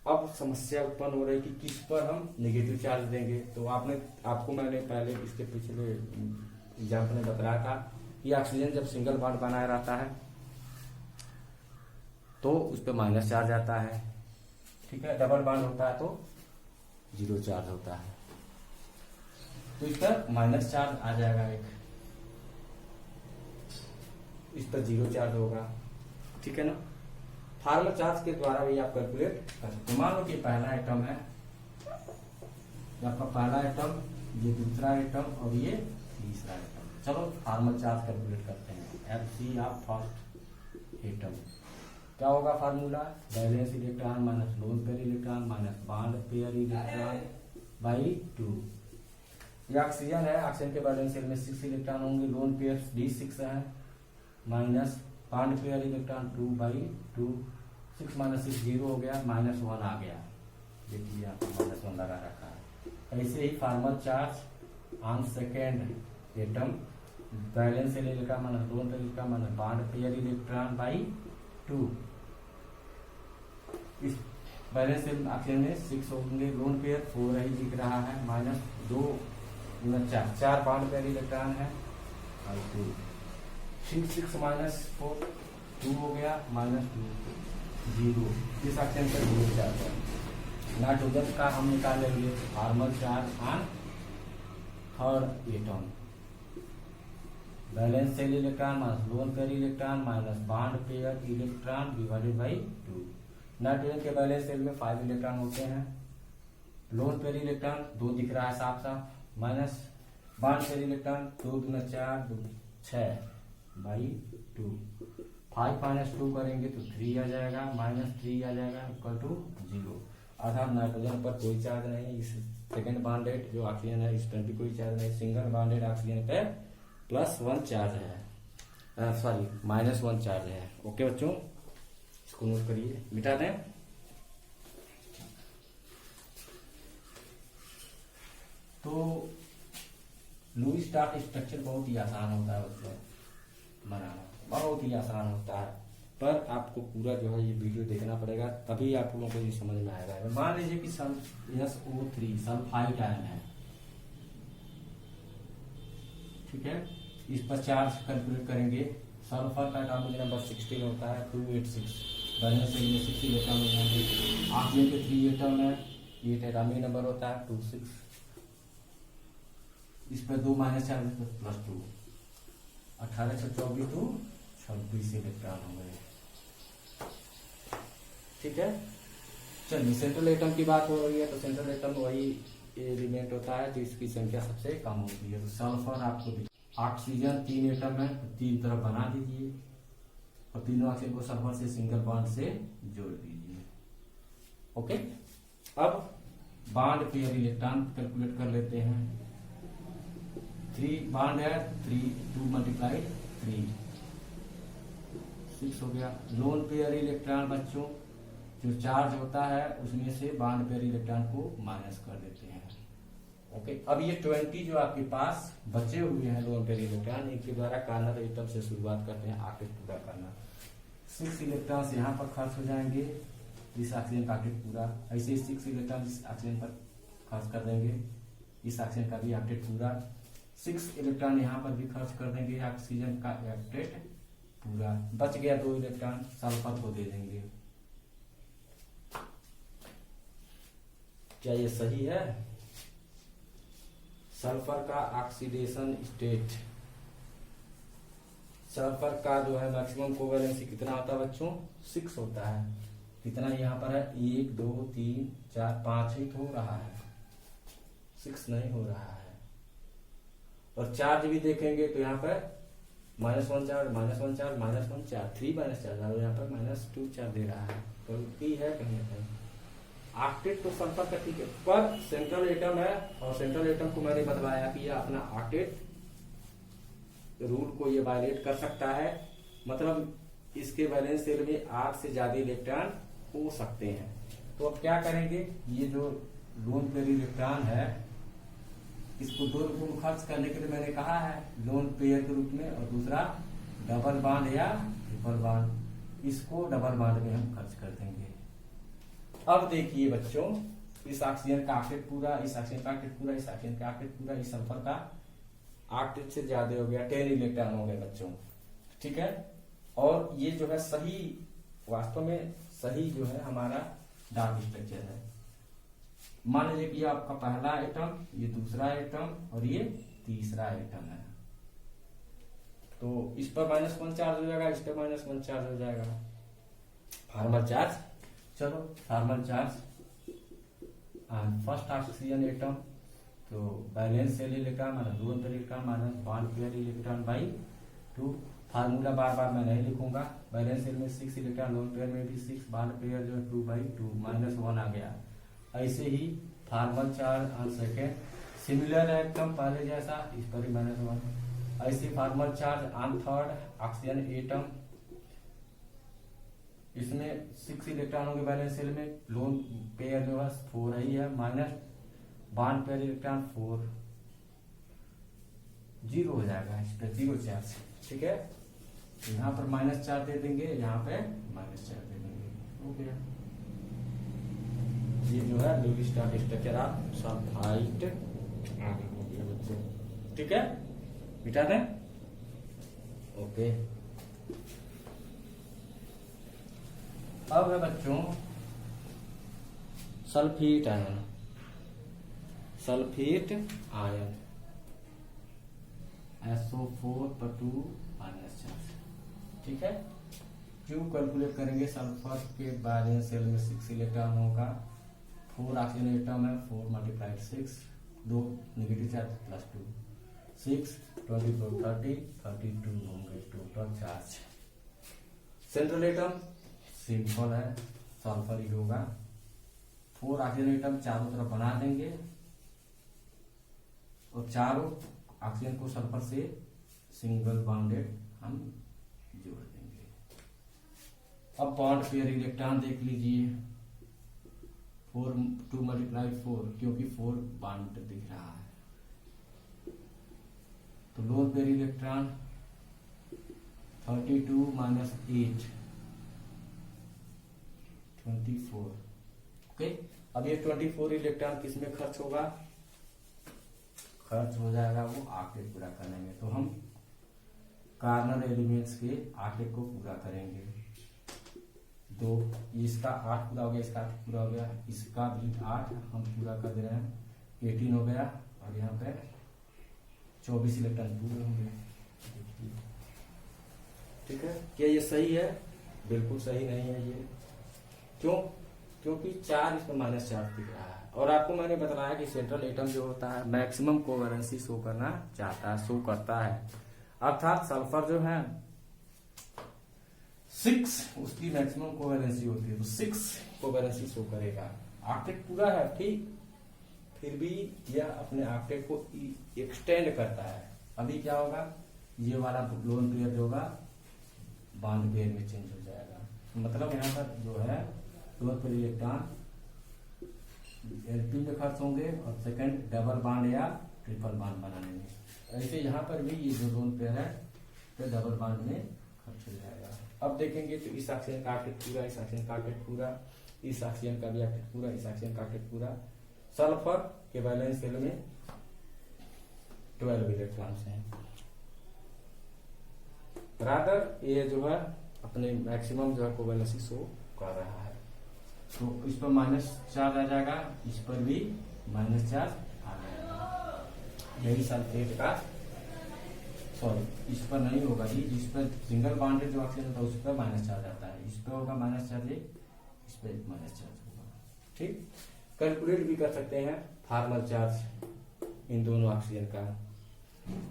अब समस्या उत्पन्न हो रही कि किस पर हम नेगेटिव चार्ज देंगे। तो आपको मैंने पहले इसके पिछले एग्जाम्पल में बताया था कि ऑक्सीजन जब सिंगल बॉन्ड बनाया रहता है तो उस पर माइनस चार्ज आता है, ठीक है। डबल बॉन्ड होता है तो 0 चार्ज होता है, तो इस पर माइनस चार्ज आ जाएगा, एक इस पर 0 चार्ज होगा, ठीक है ना। फार्मल चार्ज के द्वारा भी आप कैलकुलेट कर सकते हैं। मान लो कि पहला आइटम है, आपका पहला आइटम, ये दूसरा आइटम और ये तीसरा आइटम। चलो फार्मल चार्ज कैलकुलेट करते हैं। Fc ऑफ फर्स्ट एटम क्या होगा formula, balance electron minus lone pair electron minus bond pair electron by 2। ये ऑक्सीजन है, ऑक्सीजन के बैलेंस शेल में 6 इलेक्ट्रॉन होंगे, लोन पेयर भी 6 है, माइनस बॉन्ड पेयर इलेक्ट्रॉन 2/2, 6 - 6 0 हो गया, -1 आ गया, देखिए यहाँ पर -1 लगा रखा है। ऐसे ही formal charge on second atom, valence electron minus lone pair electron minus bond pair electron by 2। इस बैलेंस ऑक्सीजन में 6 होंगे, लोन पेयर 4 ही दिख रहा है, -2 × 4 बॉन्ड पेयर इलेक्ट्रॉन है और 2, 6 - 4 2 हो गया, -2 0, इस ऑक्सीजन पर 0 चार्ज है। नाइट्रोजन का हम निकालेंगे formal charge on third atom, valence shell electron minus lone pair electron minus bond pair electron divided by 2। Nitrogen के बैलेंस शेल में 5 इलेक्ट्रॉन होते हैं, लोन पेयर इलेक्ट्रॉन 2 दिख रहा है साफ साफ, minus bond pair electron 2 × 4 2 6 by 2। 5 minus 2 करेंगे तो 3 आ जाएगा, -3 आ जाएगा इक्वल टू 0। अर्थात नाइट्रोजन पर कोई चार्ज नहीं, इस सेकेंड बॉन्डेड जो ऑक्सीजन है इस पर भी कोई चार्ज नहीं, सिंगल बॉन्डेड ऑक्सीजन पे +1 चार्ज है, सॉरी -1 चार्ज है। ओके बच्चों, इसको नोट करिए, मिटा दें। तो लुईस डॉट स्ट्रक्चर बहुत ही आसान होता है बच्चों बनाना, बहुत ही आसान होता है, पर आपको पूरा जो है ये वीडियो देखना पड़ेगा, तभी आप लोगों को ये समझ में आएगा। मान लीजिए कि SO3 सल्फाइड आयन है, ठीक है, इस पर चार्ज कैलकुलेट करेंगे। सल्फर का एटॉमिक नंबर 16 होता है, 286, बैलेंस से 6 इलेक्ट्रॉन हो जाएंगे। ऑक्सीजन के 3 एटम है, 8 एटॉमिक नंबर होता है, 26, इस पर 2 माइनस चार्ज +2, 18 से 24 तो 26 इलेक्ट्रॉन हो गए, ठीक है। चलिए सेंट्रल एटम की बात हो रही है, तो सेंट्रल एटम वही एलिमेंट होता है जिसकी संख्या सबसे कम होती है। तो सल्फर आपको, ऑक्सीजन 3 एटम है तो 3 तरफ बना दीजिए और तीनों ऑक्सीजन को सल्फर से सिंगल बॉन्ड से जोड़ दीजिए। ओके, अब बॉन्ड पेयर इलेक्ट्रॉन कैलकुलेट कर लेते हैं। 3 बॉन्ड है, 3 2 × 3 6 हो गया। लोन पेयर इलेक्ट्रॉन बच्चों जो चार्ज होता है उसमें से बॉन्ड पेयर इलेक्ट्रॉन को माइनस कर देते हैं। ओके, अब ये 20 जो आपके पास बचे हुए हैं लोन पेयर इलेक्ट्रॉन, इनके द्वारा कार्नर एटम से शुरुआत करते हैं ऑक्टेट पूरा करना। 6 इलेक्ट्रॉन्स यहाँ पर खर्च हो जाएंगे, इस ऑक्सीजन का ऑक्टेट पूरा, ऐसे 6 इलेक्ट्रॉन इस ऑक्सीजन पर खर्च कर देंगे, इस ऑक्सीजन का भी ऑक्टेट पूरा। 6 इलेक्ट्रॉन यहाँ पर भी खर्च कर देंगे, ऑक्सीजन का ऑक्टेट पूरा। बच गया 2 इलेक्ट्रॉन, सल्फर को दे देंगे। क्या ये सही है? सल्फर का ऑक्सीडेशन स्टेट, सल्फर का जो है मैक्सिमम कोवैलेंसी कितना होता है बच्चों? 6 होता है। कितना यहाँ पर है? 1 2 3 4 5 ही हो रहा है, 6 नहीं हो रहा है। और चार्ज भी देखेंगे तो यहाँ पर -1 charge, -1 charge, -1 charge, 3 minus charge, और यहाँ पर -2 चार्ज दे रहा है, तो पी है कहीं ना कहीं। ऑक्टेट तो सल्फर का ठीक है, पर सेंट्रल एटम है, और सेंट्रल एटम को मैंने बतलाया कि ये अपना ऑक्टेट रूल को ये वायलेट कर सकता है, मतलब इसके वैलेंस शेल में 8 से ज्यादा इलेक्ट्रॉन हो सकते हैं। तो अब क्या करेंगे, ये जो लोन पेयर इलेक्ट्रॉन है इसको 2 रूप में खर्च करने के लिए मैंने कहा है, लोन पेयर के रूप में, और दूसरा डबल बॉन्ड या ट्रिपल बॉन्ड, इसको डबल बॉन्ड में हम खर्च कर देंगे। अब देखिए बच्चों, इस ऑक्सीजन का ऑक्टेट पूरा, इस ऑक्सीजन का ऑक्टेट पूरा, इस ऑक्सीजन का ऑक्टेट पूरा, इस सल्फर का ऑक्टेट से ज्यादा हो गया, 10 इलेक्ट्रॉन हो गए बच्चों, ठीक है। और ये जो है सही, वास्तव में सही जो है हमारा डार्क स्ट्रक्चर है। मान लीजिए कि आपका पहला एटम, ये दूसरा एटम, और ये तीसरा एटम है, तो इस पर -1 चार्ज हो जाएगा, इस पर -1 चार्ज हो जाएगा, फॉर्मल चार्ज। चलो formal charge and first oxygen atom, तो valence shell electron minus lone pair electron minus bond pair electron by 2। Formula बार बार मैं नहीं लिखूंगा, बैलेंस सेल में 6 इलेक्ट्रॉन, लोन पेयर में भी 6, बॉन्ड पेयर जो है 2/2, -1 आ गया। ऐसे ही formal charge on second, similar है एकदम पहले जैसा, इस पर भी -1। ऐसे formal charge on third oxygen atom, इसमें 6 इलेक्ट्रॉन होंगे बैलेंस सेल में, लोन पेयर जो है 4 ही है, माइनस बॉन्ड पेयर इलेक्ट्रॉन 4, 0 हो जाएगा, इस पर 0 चार्ज, ठीक है। यहाँ पर माइनस चार्ज दे देंगे, यहाँ पे माइनस चार्ज दे देंगे, हो गया। ये जो है Lewis dot structure of sulphide आगे हो गया बच्चों, ठीक है, मिटा दें। ओके, अब है बच्चों sulphate ion, sulphate ion SO4 पर 2 माइनस चार्ज, ठीक है। क्यों कैलकुलेट करेंगे, सल्फर के बैलेंस सेल में 6 इलेक्ट्रॉन होगा, 4 ऑक्सीजन एटम है, 4 × 6, 2 नेगेटिव चार्ज +2, 6 24 30 32 होंगे total charge. Central atom simple है, सल्फर ही होगा। 4 ऑक्सीजन एटम चारों तरफ बना देंगे और चारों ऑक्सीजन को सल्फर से सिंगल बॉन्डेड हम जोड़ देंगे। अब बॉन्ड पेयर इलेक्ट्रॉन देख लीजिए, 4 2 × 4 क्योंकि 4 बॉन्ड दिख रहा है, तो लोन पेयर इलेक्ट्रॉन 32 - 8 24। ओके, अब ये 24 इलेक्ट्रॉन किसमें खर्च होगा? खर्च हो जाएगा वो ऑक्टेट पूरा करने में। तो हम कार्बन एलिमेंट्स के ऑक्टेट को पूरा करेंगे। तो इसका 8 पूरा हो गया, इसका 8 पूरा हो गया, इसका भी 8 हम पूरा कर दे रहे हैं, 18 हो गया और यहाँ पे 24 इलेक्ट्रॉन पूरे होंगे। ठीक है, क्या ये सही है? बिल्कुल सही नहीं है ये। क्यों? क्योंकि 4 इसमें -4 दिख रहा है और आपको मैंने बताया कि सेंट्रल एटम जो होता है मैक्सिमम कोवेलेंसी शो करना चाहता है, शो करता है। अर्थात सल्फर जो है 6 उसकी मैक्सिमम कोवेलेंसी होती है, तो 6 कोवेलेंसी शो करेगा। ऑक्टेट पूरा है ठीक, फिर भी यह अपने ऑक्टेट को एक्सटेंड करता है। अभी क्या होगा, ये वाला लोन पेयर जो होगा बॉन्ड पेयर में चेंज हो जाएगा। मतलब यहाँ पर जो है लोन पेयर इलेक्ट्रॉन Lp में खर्च होंगे और सेकंड डबल बॉन्ड या ट्रिपल बॉन्ड बनाने में। ऐसे यहाँ पर भी ये जो लोन पेयर है तो डबल बॉन्ड में खर्च हो जाएगा। अब देखेंगे तो इस ऑक्सीजन का ऑक्टेट पूरा, इस ऑक्सीजन का ऑक्टेट पूरा, इस ऑक्सीजन का भी ऑक्टेट पूरा, इस ऑक्सीजन का ऑक्टेट पूरा। सल्फर के वैलेंस शेल में 12 इलेक्ट्रॉन्स हैं। रादर ये जो है अपने मैक्सिमम जो है कोवेलेंसी शो कर रहा है। तो इस पर -4 आ जाएगा, इस पर भी -4 आ जाएगा। यही सल्फेट का, सॉरी इस पर नहीं होगा जी, जिस पर सिंगल बॉन्डेड जो ऑक्सीजन होता है उस पर -4 आता है, इस पर होगा -4, इस पर -4 होगा। ठीक, कैलकुलेट भी कर सकते हैं फार्मल चार्ज इन दोनों ऑक्सीजन का,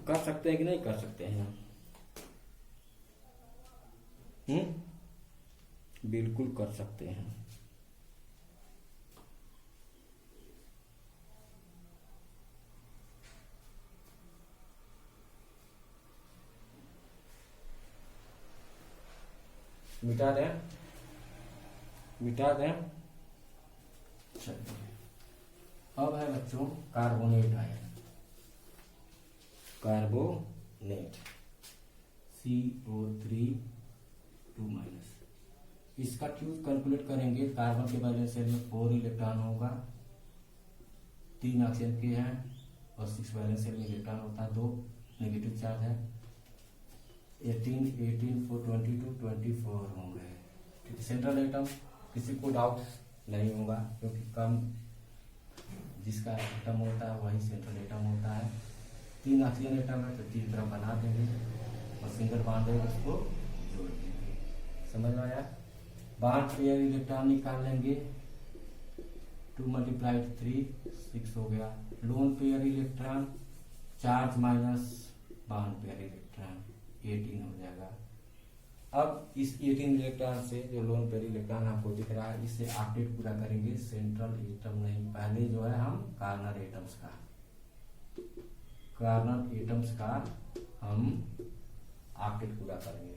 कर सकते हैं कि नहीं कर सकते हैं? बिल्कुल कर सकते हैं। मिटा दें, मिटा दें। चलिए, अब है बच्चों कार्बोनेट आयन, कार्बोनेट CO3 2-। इसका ट्यूब कैलकुलेट करेंगे। कार्बन के वैलेंस शेल में 4 इलेक्ट्रॉन होगा, 3 ऑक्सीजन के हैं और 6 वैलेंस शेल में इलेक्ट्रॉन होता है, 2 नेगेटिव चार्ज है। 18 4 22 24 होंगे। ठीक, सेंट्रल एटम किसी को डाउट नहीं होगा क्योंकि कम जिसका एटम होता है वही सेंट्रल एटम होता है। 3 ऑक्सीजन एटम है तो 3 तरफ बना देंगे और सिंगल बॉन्ड है उसको जोड़ देंगे। समझ में आया? बॉन्ड पेयर इलेक्ट्रॉन निकाल लेंगे, 2 × 3 6 हो गया। Loan pair electron charge minus bond pair electron 18 हो जाएगा। अब इस 18 इलेक्ट्रॉन से जो लोन पेयर इलेक्ट्रॉन आपको दिख रहा है इससे ऑक्टेट पूरा करेंगे, सेंट्रल एटम नहीं। पहले जो है हम कार्बन एटम्स का हम ऑक्टेट पूरा करेंगे।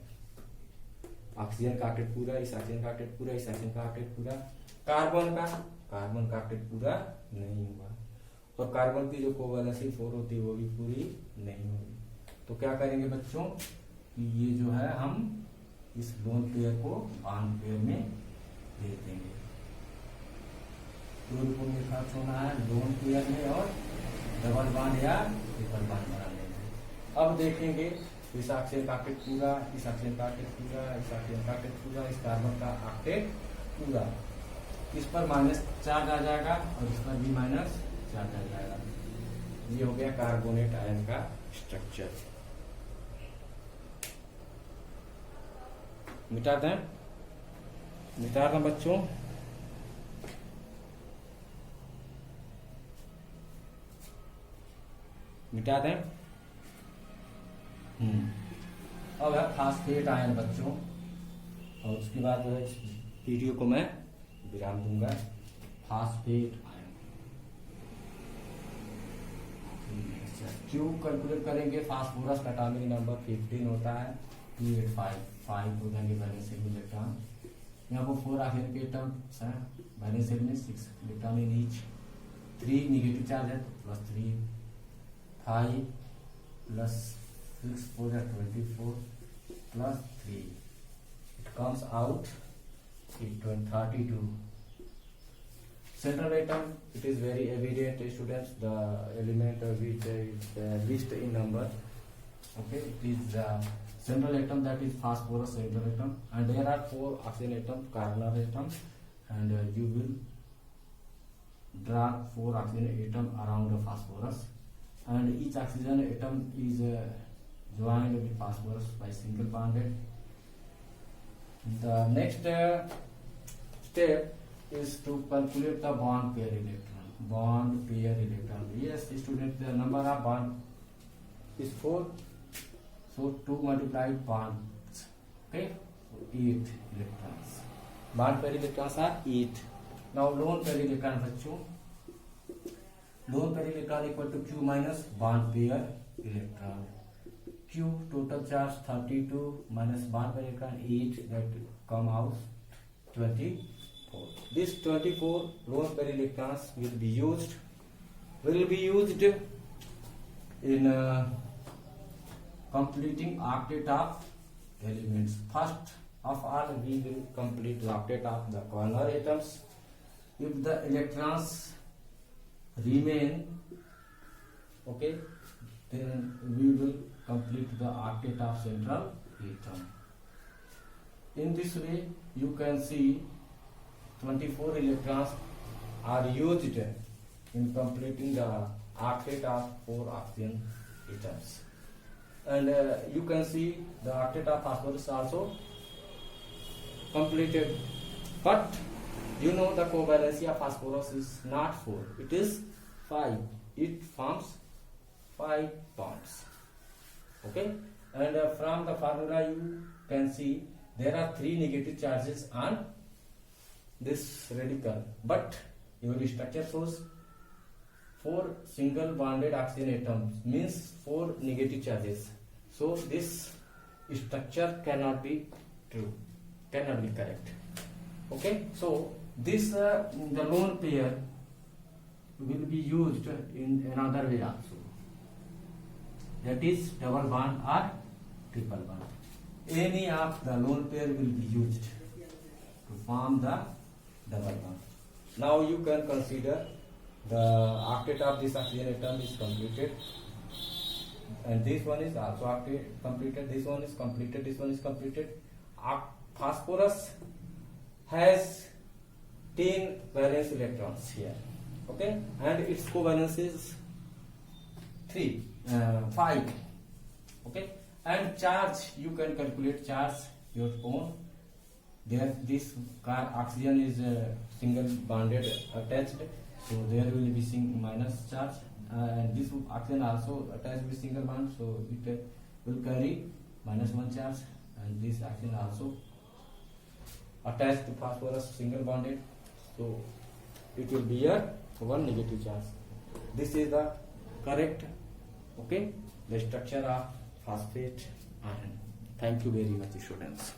ऑक्सीजन का ऑक्टेट पूरा, इस ऑक्सीजन का ऑक्टेट पूरा, इस ऑक्सीजन का ऑक्टेट पूरा। कार्बन का ऑक्टेट पूरा नहीं हुआ और कार्बन की जो कोवेलेंसी 4 होती है वो भी पूरी नहीं होगी। तो क्या करेंगे बच्चों कि ये जो है हम इस लोन पेयर को बॉन्ड पेयर में भेज देंगे। दो रूपों में खर्च होना है, लोन पेयर में और डबल बॉन्ड या ट्रिपल बॉन्ड बना लेंगे। अब देखेंगे इस ऑक्सीजन का ऑक्टेट पूरा, इस ऑक्सीजन का ऑक्टेट पूरा, इस ऑक्सीजन का ऑक्टेट पूरा, इस कार्बन का ऑक्टेट पूरा। इस पर -4 आ जाएगा और इस पर भी -4 आ जाएगा। ये हो गया कार्बोनेट आयन का स्ट्रक्चर। मिटा दें, मिटा दें बच्चों। मिटा दें। अब है फास्फेट आयन बच्चों, और उसके बाद जो है वीडियो को मैं विराम दूंगा। फास्फेट आयन क्यों कैलकुलेट करेंगे? फास्फोरस का एटॉमिक नंबर 15 होता है, 285 हो जाएंगे वैलेंस शेल में इलेक्ट्रॉन। यहाँ पर 4 ऑक्सीजन के एटम्स हैं, वैलेंस शेल में 6 electron in each. 3 negative charge है plus 3, 5 plus 6 4 24 plus 3, it comes out 32. Central atom, it is very evident, students, the element which is least in number. Okay, it is the central atom, that is phosphorus central atom, and there are 4 oxygen atoms, carbonyl atoms, and you will draw 4 oxygen atom around the phosphorus, and each oxygen atom is joined with phosphorus by single bonded. The next step is to calculate the bond pair electron. Bond pair electron. Yes, student, the number of bond is 4. So 2 multiplied bonds. Okay, so 8 electrons. Bond pair electrons are 8. Now lone pair electron, बच्चों. Lone pair electron equal to Q minus bond pair electron. Q total charge 32 minus bond pair electron 8, that come out 24. This 24 lone pair electrons will be used in completing octet of elements. First of all, we will complete the octet of the corner atoms. If the electrons remain, okay, then we will complete the octet of central atom. In this way, you can see 24 electrons are used in completing the octet of 4 oxygen atoms, and you can see the octet of phosphorus also completed. But you know the covalency of phosphorus is not 4, it is 5. It forms 5 bonds. Okay, and from the formula you can see there are 3 negative charges on this radical, but your structure shows 4 single bonded oxygen atoms, means 4 negative charges. So this structure cannot be true, cannot be correct. Okay, so this the lone pair will be used in another way also, that is double bond or triple bond. Any of the lone pair will be used to form the double bond. Now you can consider the octet of this oxygen atom is completed, and this one is also octet completed, this one is completed, this one is completed. Phosphorus has 10 valence electrons here, okay, and its covalence is 5, okay, and charge, you can calculate charge your own. There this oxygen is single bonded attached, so there will be minus charge, and this oxygen also attached with single bond, so it will carry -1 charge, and this oxygen also attached to phosphorus single bonded, so it will be a 1 negative charge. This is the correct, okay, the structure of phosphate ion. Thank you very much, students.